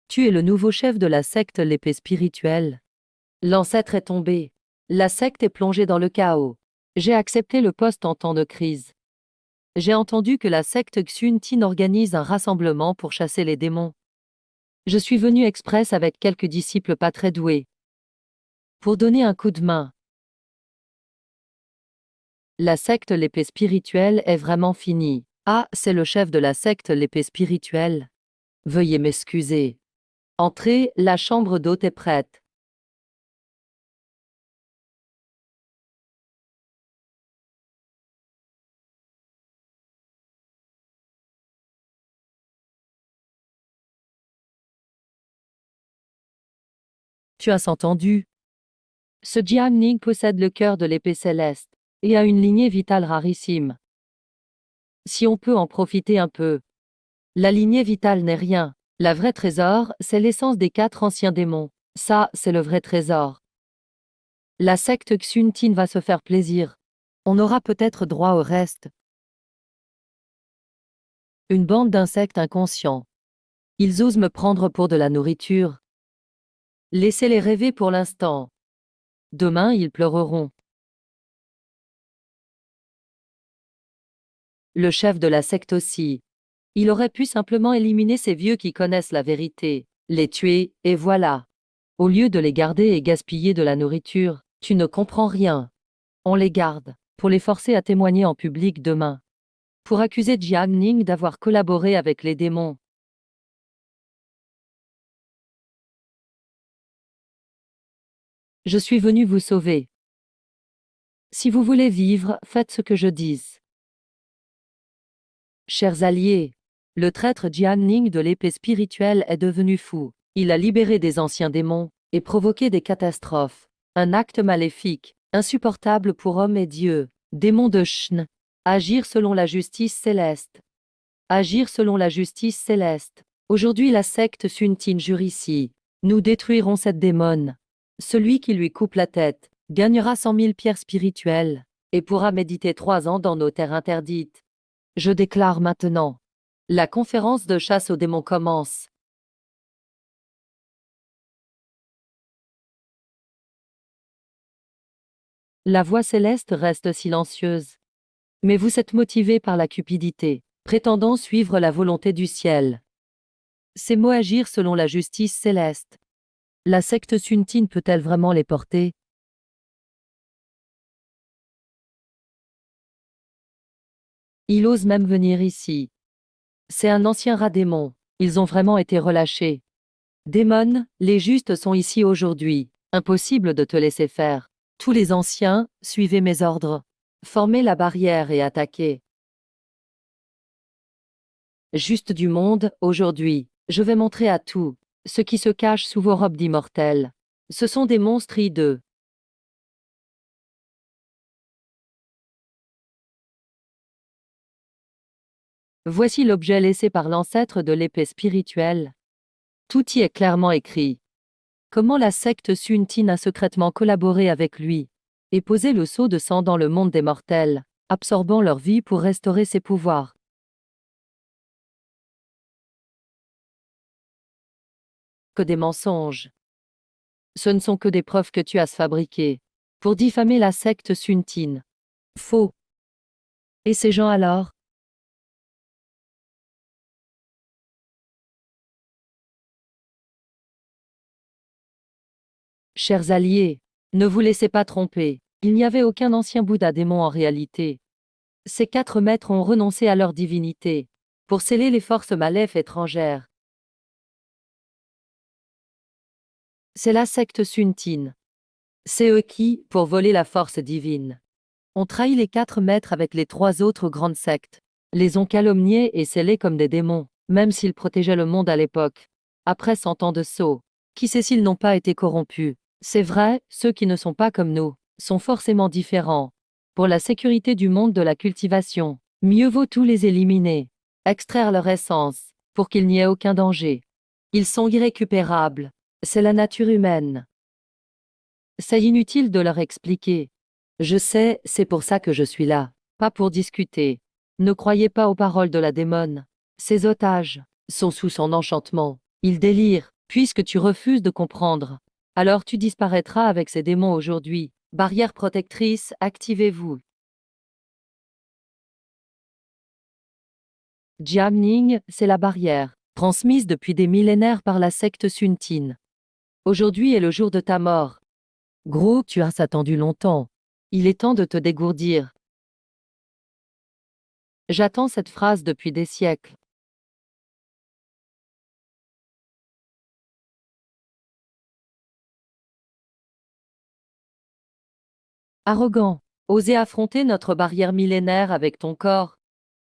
Tu es le nouveau chef de la secte l'épée spirituelle. L'ancêtre est tombé. La secte est plongée dans le chaos. J'ai accepté le poste en temps de crise. J'ai entendu que la secte Xun Tin organise un rassemblement pour chasser les démons. Je suis venu express avec quelques disciples pas très doués. Pour donner un coup de main. La secte l'épée spirituelle est vraiment finie. Ah, c'est le chef de la secte l'épée spirituelle. Veuillez m'excuser. Entrez, la chambre d'hôte est prête. Tu as entendu? Ce Jiangning possède le cœur de l'épée céleste et a une lignée vitale rarissime. Si on peut en profiter un peu. La lignée vitale n'est rien. La vraie trésor, c'est l'essence des 4 anciens démons. Ça, c'est le vrai trésor. La secte Xun Tin va se faire plaisir. On aura peut-être droit au reste. Une bande d'insectes inconscients. Ils osent me prendre pour de la nourriture. Laissez-les rêver pour l'instant. Demain, ils pleureront. Le chef de la secte aussi. Il aurait pu simplement éliminer ces vieux qui connaissent la vérité, les tuer, et voilà. Au lieu de les garder et gaspiller de la nourriture, tu ne comprends rien. On les garde, pour les forcer à témoigner en public demain. Pour accuser Jiang Ning d'avoir collaboré avec les démons. Je suis venu vous sauver. Si vous voulez vivre, faites ce que je dise. Chers alliés, le traître Jiang Ning de l'épée spirituelle est devenu fou. Il a libéré des anciens démons et provoqué des catastrophes. Un acte maléfique, insupportable pour hommes et dieux. Démon de Shn. Agir selon la justice céleste. Agir selon la justice céleste. Aujourd'hui la secte Sun Tin jure ici. Nous détruirons cette démone. Celui qui lui coupe la tête gagnera 100 000 pierres spirituelles et pourra méditer 3 ans dans nos terres interdites. Je déclare maintenant. La conférence de chasse aux démons commence. La voix céleste reste silencieuse. Mais vous êtes motivé par la cupidité, prétendant suivre la volonté du ciel. Ces mots agir selon la justice céleste. La secte Sun Tin peut-elle vraiment les porter? Il ose même venir ici. C'est un ancien rat démon. Ils ont vraiment été relâchés. Démon, les justes sont ici aujourd'hui. Impossible de te laisser faire. Tous les anciens, suivez mes ordres. Formez la barrière et attaquez. Juste du monde, aujourd'hui, je vais montrer à tout ce qui se cache sous vos robes d'immortels. Ce sont des monstres hideux. Voici l'objet laissé par l'ancêtre de l'épée spirituelle. Tout y est clairement écrit. Comment la secte Sun Tin a secrètement collaboré avec lui et posé le sceau de sang dans le monde des mortels, absorbant leur vie pour restaurer ses pouvoirs. Que des mensonges. Ce ne sont que des preuves que tu as fabriquées pour diffamer la secte Sun Tin. Faux. Et ces gens alors? Chers alliés, ne vous laissez pas tromper. Il n'y avait aucun ancien Bouddha démon en réalité. Ces 4 maîtres ont renoncé à leur divinité pour sceller les forces maléfiques étrangères. C'est la secte Sun Tin. C'est eux qui, pour voler la force divine, ont trahi les 4 maîtres avec les 3 autres grandes sectes, les ont calomniés et scellés comme des démons, même s'ils protégeaient le monde à l'époque. Après 100 ans de sceaux, qui sait s'ils n'ont pas été corrompus? C'est vrai, ceux qui ne sont pas comme nous sont forcément différents. Pour la sécurité du monde de la cultivation, mieux vaut tous les éliminer, extraire leur essence, pour qu'il n'y ait aucun danger. Ils sont irrécupérables. C'est la nature humaine. C'est inutile de leur expliquer. Je sais, c'est pour ça que je suis là, pas pour discuter. Ne croyez pas aux paroles de la démone. Ces otages sont sous son enchantement. Ils délirent, puisque tu refuses de comprendre. Alors tu disparaîtras avec ces démons aujourd'hui. Barrière protectrice, activez-vous. Jiamning, c'est la barrière, transmise depuis des millénaires par la secte Sun Tin. Aujourd'hui est le jour de ta mort. Gros, tu as attendu longtemps. Il est temps de te dégourdir. J'attends cette phrase depuis des siècles. Arrogant. Oser affronter notre barrière millénaire avec ton corps.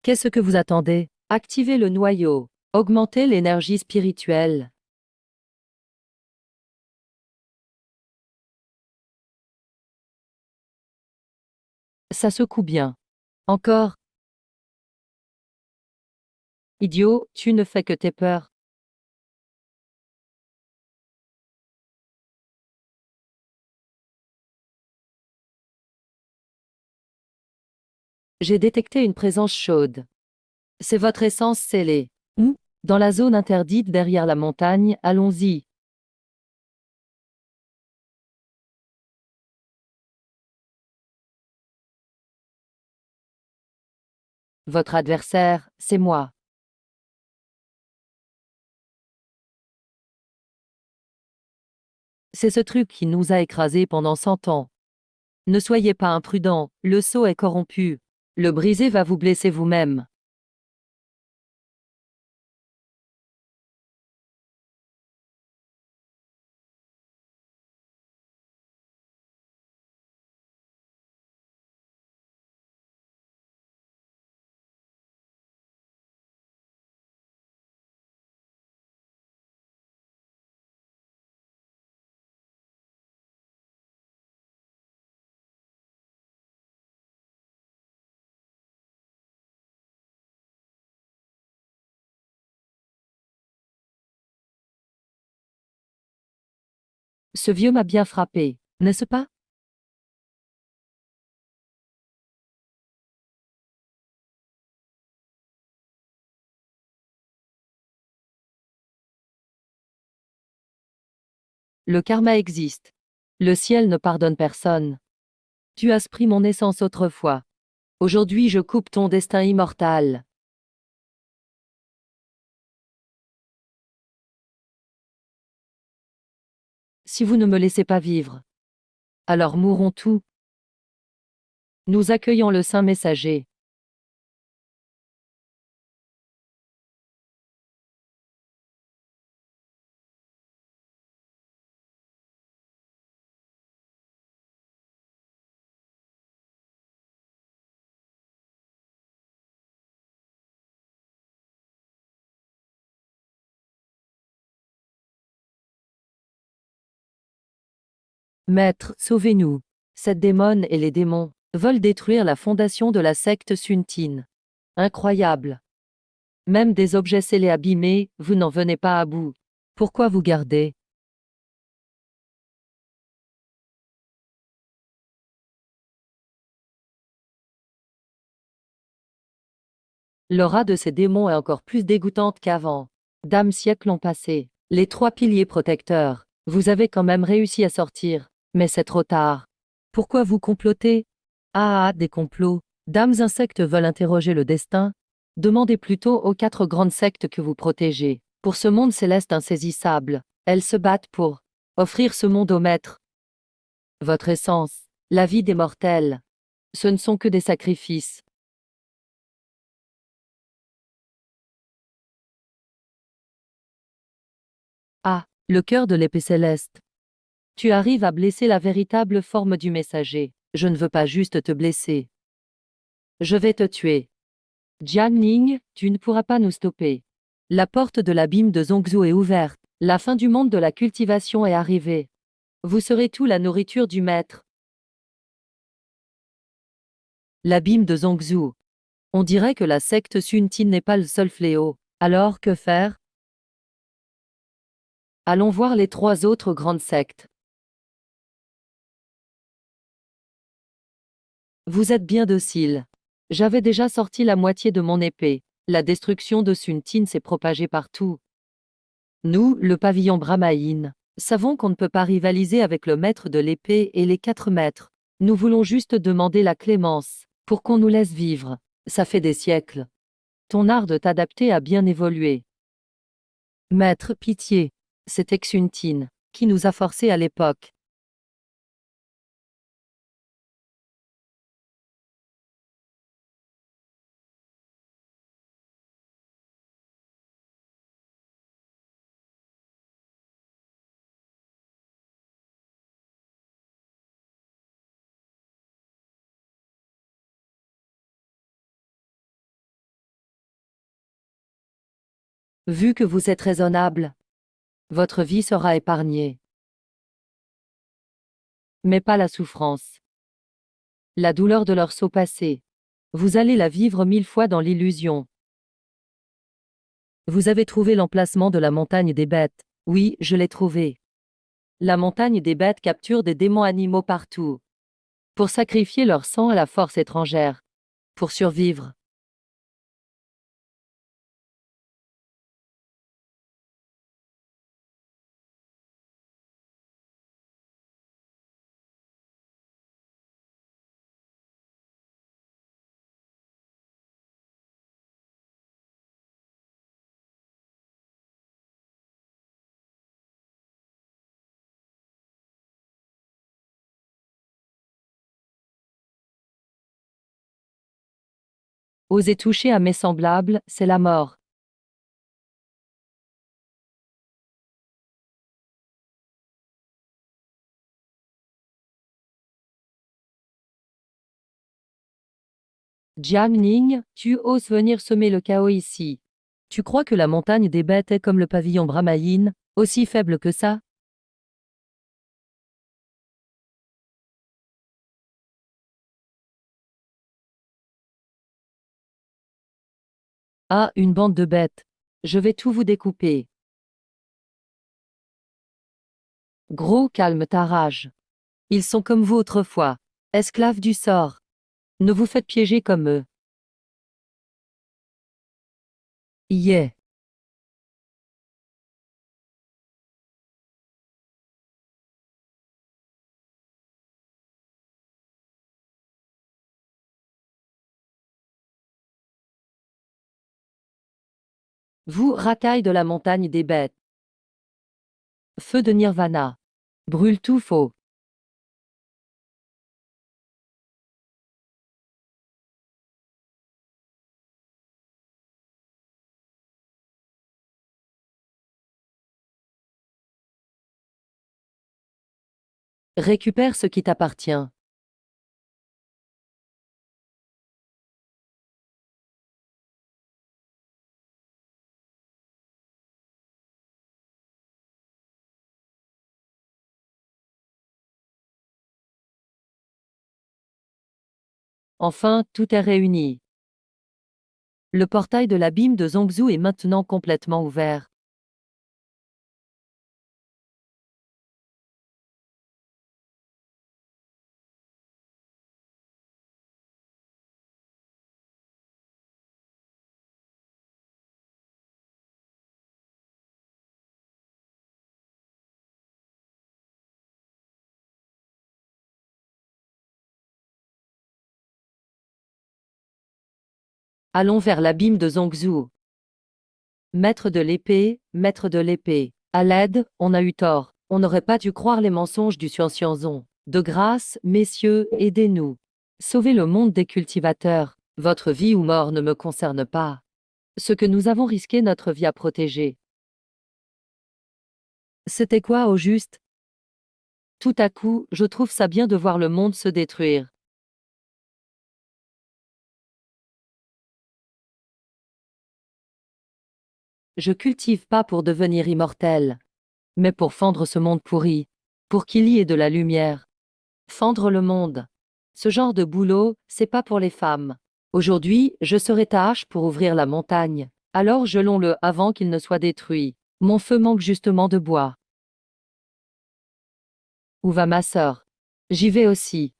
Qu'est-ce que vous attendez? Activez le noyau. Augmentez l'énergie spirituelle. Ça secoue bien. Encore. Idiot, tu ne fais que tes peurs. J'ai détecté une présence chaude. C'est votre essence scellée. Où? Dans la zone interdite derrière la montagne, allons-y. Votre adversaire, c'est moi. C'est ce truc qui nous a écrasés pendant 100 ans. Ne soyez pas imprudent, le sceau est corrompu. Le briser va vous blesser vous-même. Ce vieux m'a bien frappé, n'est-ce pas? Le karma existe. Le ciel ne pardonne personne. Tu as pris mon essence autrefois. Aujourd'hui je coupe ton destin immortal. Si vous ne me laissez pas vivre, alors mourrons tous. Nous accueillons le saint messager. Maître, sauvez-nous. Cette démone et les démons veulent détruire la fondation de la secte Sun Tin. Incroyable. Même des objets scellés abîmés, vous n'en venez pas à bout. Pourquoi vous gardez? L'aura de ces démons est encore plus dégoûtante qu'avant. Siècles ont passé. Les trois piliers protecteurs. Vous avez quand même réussi à sortir. Mais c'est trop tard. Pourquoi vous complotez? Des complots. Insectes veulent interroger le destin? Demandez plutôt aux quatre grandes sectes que vous protégez. Pour ce monde céleste insaisissable, elles se battent pour offrir ce monde au maître. Votre essence, la vie des mortels. Ce ne sont que des sacrifices. Le cœur de l'épée céleste. Tu arrives à blesser la véritable forme du messager. Je ne veux pas juste te blesser. Je vais te tuer. Jiang Ning, tu ne pourras pas nous stopper. La porte de l'abîme de Zhongzhou est ouverte. La fin du monde de la cultivation est arrivée. Vous serez tout la nourriture du maître. L'abîme de Zhongzhou. On dirait que la secte Sun Tin n'est pas le seul fléau. Alors que faire? Allons voir les trois autres grandes sectes. Vous êtes bien docile. J'avais déjà sorti la moitié de mon épée. La destruction de Sun Tin s'est propagée partout. Nous, le pavillon Brahmaïn, savons qu'on ne peut pas rivaliser avec le maître de l'épée et les 4 maîtres. Nous voulons juste demander la clémence, pour qu'on nous laisse vivre. Ça fait des siècles. Ton art de t'adapter a bien évolué. Maître, pitié. C'était Sun Tin, qui nous a forcés à l'époque. Vu que vous êtes raisonnable, votre vie sera épargnée. Mais pas la souffrance. La douleur de leur saut passé. Vous allez la vivre 1000 fois dans l'illusion. Vous avez trouvé l'emplacement de la montagne des bêtes. Oui, je l'ai trouvé. La montagne des bêtes capture des démons animaux partout. Pour sacrifier leur sang à la force étrangère. Pour survivre. Oser toucher à mes semblables, c'est la mort. Jiang Ning, tu oses venir semer le chaos ici. Tu crois que la montagne des bêtes est comme le pavillon Brahmaïn, aussi faible que ça? Une bande de bêtes. Je vais tout vous découper. Gros, calme ta rage. Ils sont comme vous autrefois, esclaves du sort. Ne vous faites piéger comme eux. Yeah. Vous, racailles de la montagne des bêtes. Feu de Nirvana. Brûle tout faux. Récupère ce qui t'appartient. Enfin, tout est réuni. Le portail de l'abîme de Zongzhou est maintenant complètement ouvert. Allons vers l'abîme de Zongzhou. Maître de l'épée, maître de l'épée. À l'aide, on a eu tort. On n'aurait pas dû croire les mensonges du Xianxianzong. De grâce, messieurs, aidez-nous. Sauvez le monde des cultivateurs. Votre vie ou mort ne me concerne pas. Ce que nous avons risqué notre vie à protéger. C'était quoi au juste? Tout à coup, je trouve ça bien de voir le monde se détruire. Je cultive pas pour devenir immortel, mais pour fendre ce monde pourri, pour qu'il y ait de la lumière. Fendre le monde. Ce genre de boulot, c'est pas pour les femmes. Aujourd'hui, je serai ta hache pour ouvrir la montagne. Alors gelons-le avant qu'il ne soit détruit. Mon feu manque justement de bois. Où va ma sœur? J'y vais aussi.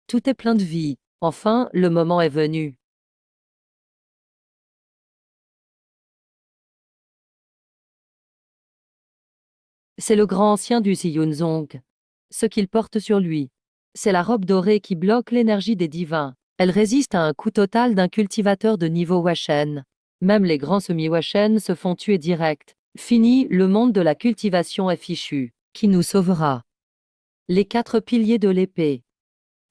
Tout est plein de vie. Enfin, le moment est venu. C'est le grand ancien du Xiyunzong. Ce qu'il porte sur lui. C'est la robe dorée qui bloque l'énergie des divins. Elle résiste à un coup total d'un cultivateur de niveau Washen. Même les grands semi-Washen se font tuer direct. Fini, le monde de la cultivation est fichu. Qui nous sauvera? Les 4 piliers de l'épée.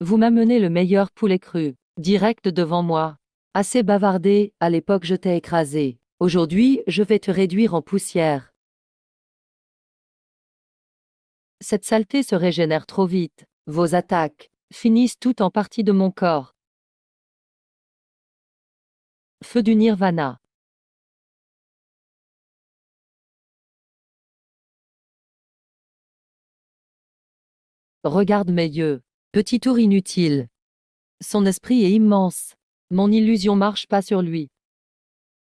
Vous m'amenez le meilleur poulet cru, direct devant moi. Assez bavardé, à l'époque je t'ai écrasé. Aujourd'hui, je vais te réduire en poussière. Cette saleté se régénère trop vite. Vos attaques finissent toutes en partie de mon corps. Feu du Nirvana. Regarde mes yeux. Petit tour inutile. Son esprit est immense. Mon illusion marche pas sur lui.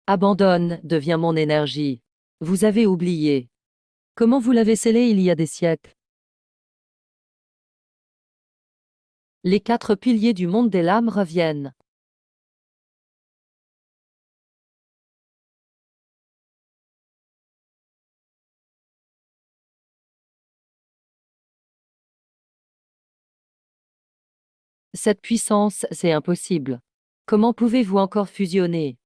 Abandonne, devient mon énergie. Vous avez oublié. Comment vous l'avez scellé il y a des siècles? Les 4 piliers du monde des lames reviennent. Cette puissance, c'est impossible. Comment pouvez-vous encore fusionner?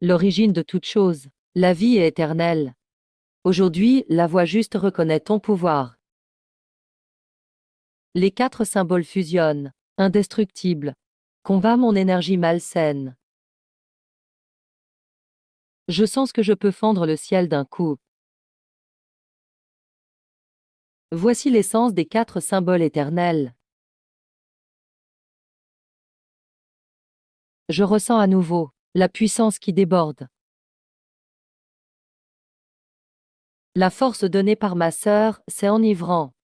L'origine de toute chose. La vie est éternelle. Aujourd'hui, la voix juste reconnaît ton pouvoir. Les 4 symboles fusionnent. Indestructible. Combat mon énergie malsaine. Je sens que je peux fendre le ciel d'un coup. Voici l'essence des 4 symboles éternels. Je ressens à nouveau la puissance qui déborde. La force donnée par ma sœur, c'est enivrant.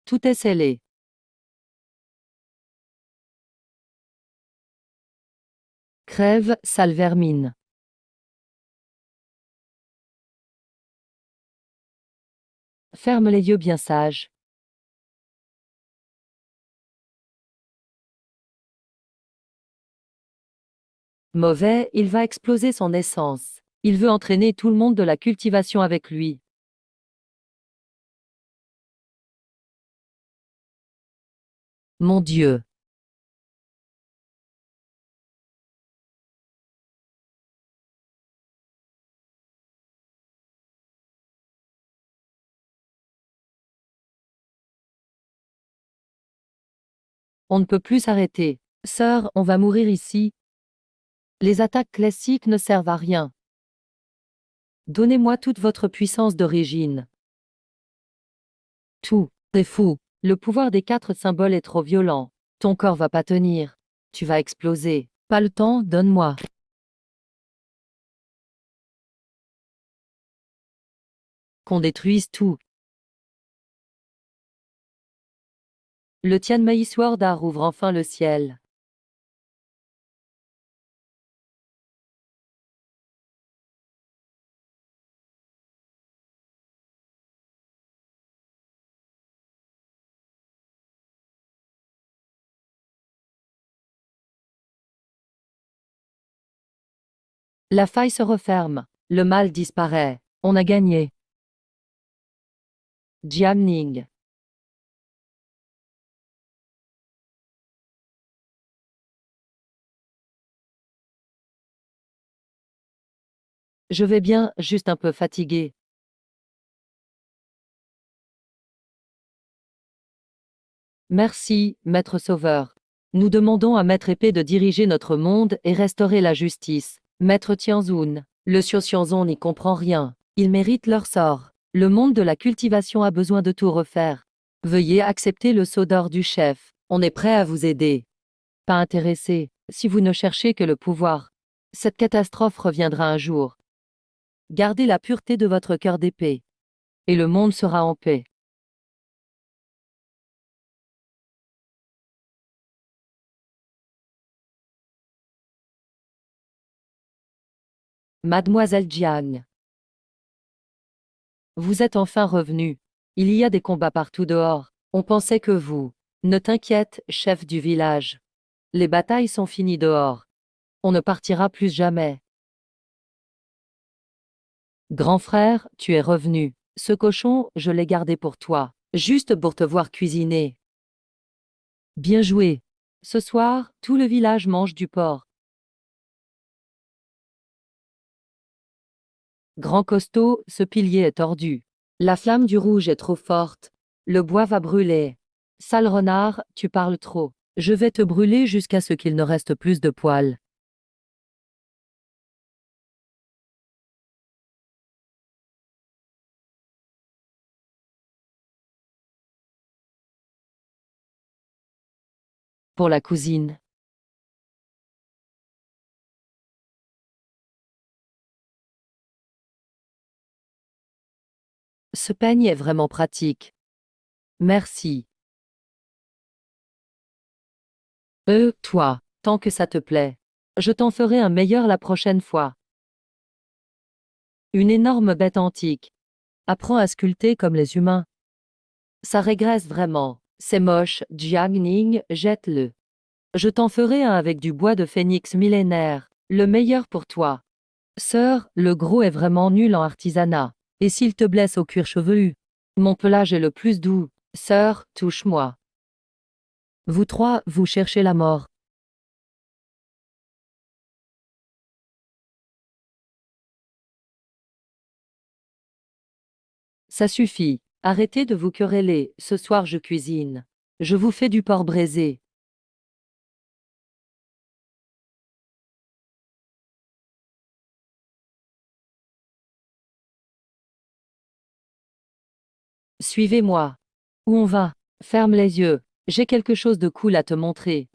Tout est scellé. Crève, sale vermine. Ferme les yeux bien sages. Mauvais, il va exploser son essence. Il veut entraîner tout le monde de la cultivation avec lui. Mon Dieu. On ne peut plus s'arrêter. Sœur, on va mourir ici. Les attaques classiques ne servent à rien. Donnez-moi toute votre puissance d'origine. Tout. C'est fou. Le pouvoir des 4 symboles est trop violent. Ton corps va pas tenir. Tu vas exploser. Pas le temps, donne-moi. qu'on détruise tout. Le Tianmei Sword Art ouvre enfin le ciel. La faille se referme. Le mal disparaît. On a gagné. Jiangning. Je vais bien, juste un peu fatigué. Merci, Maître Sauveur. Nous demandons à Maître Épée de diriger notre monde et restaurer la justice. Maître Tianzun, le Xianzon n'y comprend rien. Ils méritent leur sort. Le monde de la cultivation a besoin de tout refaire. Veuillez accepter le sceau d'or du chef. On est prêt à vous aider. Pas intéressé, si vous ne cherchez que le pouvoir. Cette catastrophe reviendra un jour. Gardez la pureté de votre cœur d'épée. Et le monde sera en paix. Mademoiselle Jiang. Vous êtes enfin revenu. Il y a des combats partout dehors. On pensait que vous. Ne t'inquiète, chef du village. Les batailles sont finies dehors. On ne partira plus jamais. Grand frère, tu es revenu. Ce cochon, je l'ai gardé pour toi. Juste pour te voir cuisiner. Bien joué. Ce soir, tout le village mange du porc. Grand costaud, ce pilier est tordu. La flamme du rouge est trop forte. Le bois va brûler. Sale renard, tu parles trop. Je vais te brûler jusqu'à ce qu'il ne reste plus de poils. Pour la cousine. Ce peigne est vraiment pratique. Merci. Toi, tant que ça te plaît. Je t'en ferai un meilleur la prochaine fois. Une énorme bête antique. Apprends à sculpter comme les humains. Ça régresse vraiment. C'est moche, Jiang Ning, jette-le. Je t'en ferai un avec du bois de phénix millénaire. Le meilleur pour toi. Sœur, le gros est vraiment nul en artisanat. Et s'il te blesse au cuir chevelu? Mon pelage est le plus doux. Sœur, touche-moi. Vous trois, vous cherchez la mort. Ça suffit. Arrêtez de vous quereller, ce soir je cuisine. Je vous fais du porc braisé. Suivez-moi. Où on va? Ferme les yeux. J'ai quelque chose de cool à te montrer.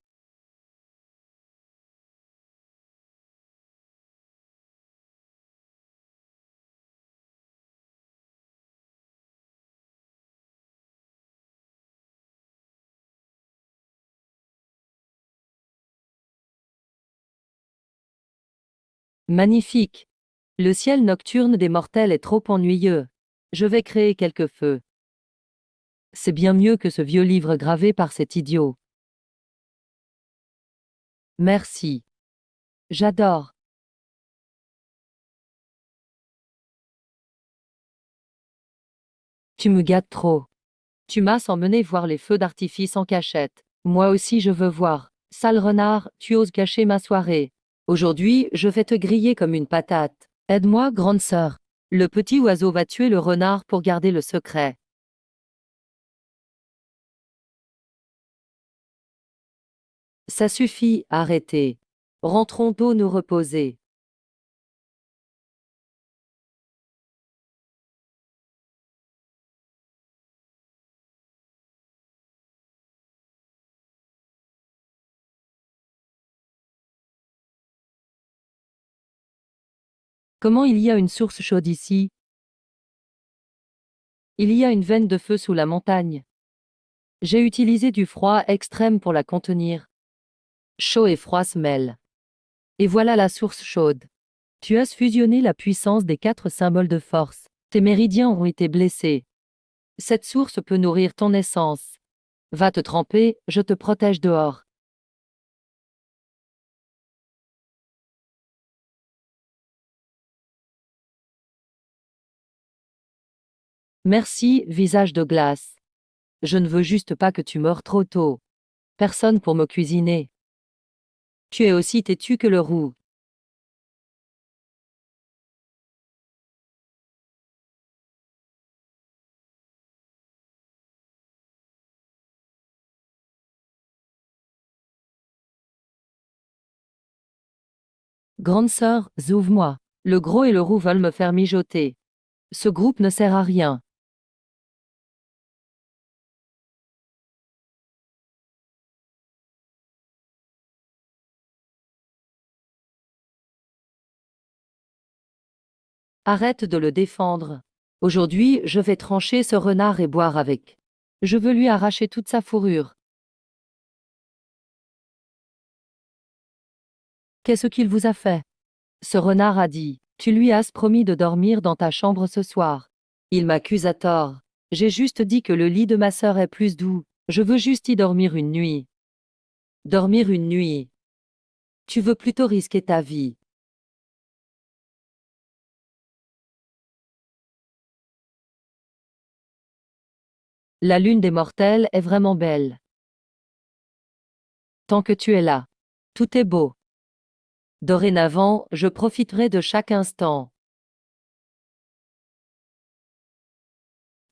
Magnifique. Le ciel nocturne des mortels est trop ennuyeux. Je vais créer quelques feux. C'est bien mieux que ce vieux livre gravé par cet idiot. Merci. J'adore. Tu me gâtes trop. Tu m'as emmené voir les feux d'artifice en cachette. Moi aussi je veux voir. Sale renard, tu oses gâcher ma soirée. Aujourd'hui, je vais te griller comme une patate. Aide-moi, grande sœur. Le petit oiseau va tuer le renard pour garder le secret. Ça suffit, arrêtez. Rentrons d'eau nous reposer. Comment il y a une source chaude ici? Il y a une veine de feu sous la montagne. J'ai utilisé du froid extrême pour la contenir. Chaud et froid se mêlent. Et voilà la source chaude. Tu as fusionné la puissance des 4 symboles de force. Tes méridiens ont été blessés. Cette source peut nourrir ton essence. Va te tremper, je te protège dehors. Merci, visage de glace. Je ne veux juste pas que tu meures trop tôt. Personne pour me cuisiner. Tu es aussi têtu que le roux. Grande sœur, ouvre-moi. Le gros et le roux veulent me faire mijoter. Ce groupe ne sert à rien. Arrête de le défendre. Aujourd'hui, je vais trancher ce renard et boire avec. Je veux lui arracher toute sa fourrure. Qu'est-ce qu'il vous a fait? Ce renard a dit, tu lui as promis de dormir dans ta chambre ce soir. Il m'accuse à tort. J'ai juste dit que le lit de ma sœur est plus doux. Je veux juste y dormir une nuit. Dormir une nuit. Tu veux plutôt risquer ta vie. La lune des mortels est vraiment belle. Tant que tu es là. Tout est beau. Dorénavant, je profiterai de chaque instant.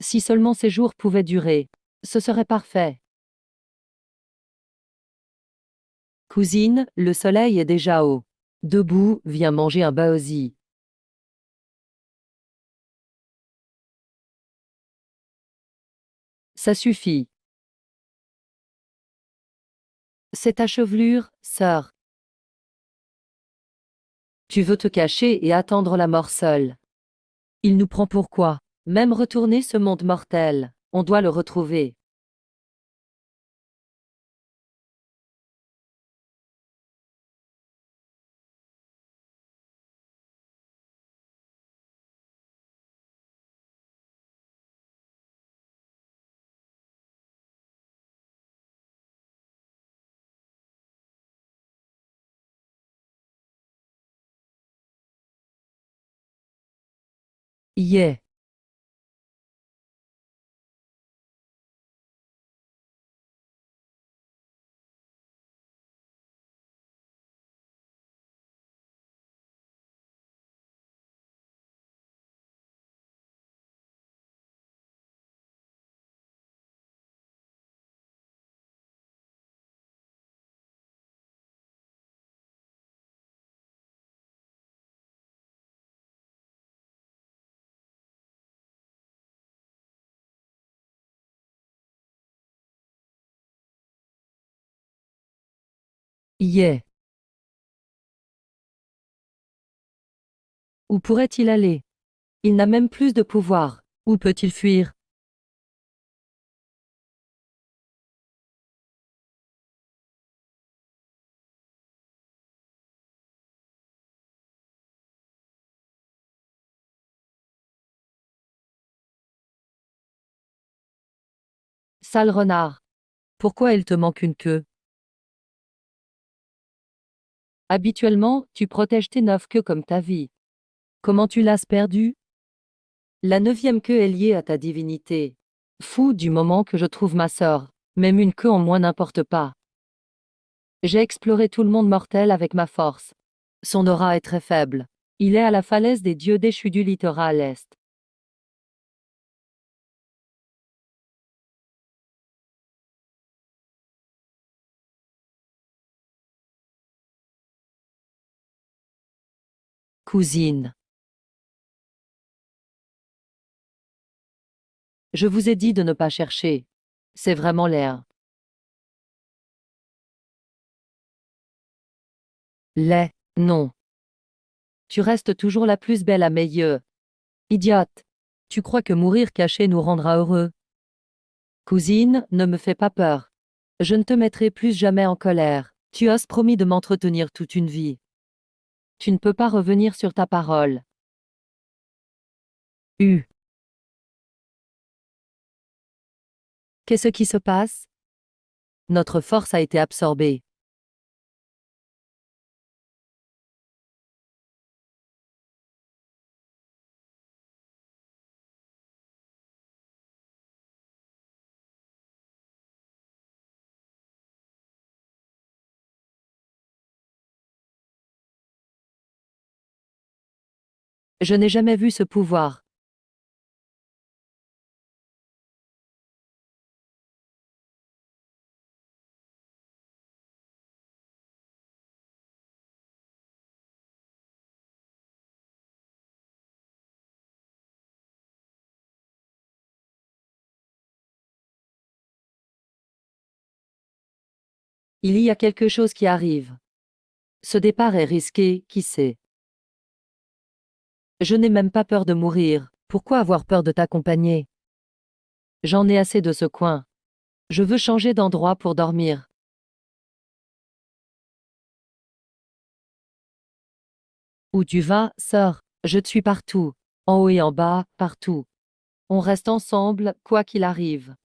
Si seulement ces jours pouvaient durer. Ce serait parfait. Cousine, le soleil est déjà haut. Debout, viens manger un baozi. Ça suffit. C'est ta chevelure, sœur. Tu veux te cacher et attendre la mort seule. Il nous prend pour quoi? Même retourner ce monde mortel. On doit le retrouver. Yeah. Yeah. Où pourrait-il aller? Il n'a même plus de pouvoir. Où peut-il fuir? Sale renard. Pourquoi il te manque une queue? Habituellement, tu protèges tes 9 queues comme ta vie. Comment tu l'as perdue? La 9e queue est liée à ta divinité. Fou du moment que je trouve ma sœur. Même une queue en moins n'importe pas. J'ai exploré tout le monde mortel avec ma force. Son aura est très faible. Il est à la falaise des dieux déchus du littoral est. Cousine. Je vous ai dit de ne pas chercher. C'est vraiment l'air. Laid. Non. Tu restes toujours la plus belle à mes yeux. Idiote. Tu crois que mourir caché nous rendra heureux? Cousine, ne me fais pas peur. Je ne te mettrai plus jamais en colère. Tu as promis de m'entretenir toute une vie. Tu ne peux pas revenir sur ta parole. Qu'est-ce qui se passe? Notre force a été absorbée. Je n'ai jamais vu ce pouvoir. Il y a quelque chose qui arrive. Ce départ est risqué, qui sait? Je n'ai même pas peur de mourir. Pourquoi avoir peur de t'accompagner? J'en ai assez de ce coin. Je veux changer d'endroit pour dormir. Où tu vas, sœur? Je te suis partout. En haut et en bas, partout. On reste ensemble, quoi qu'il arrive.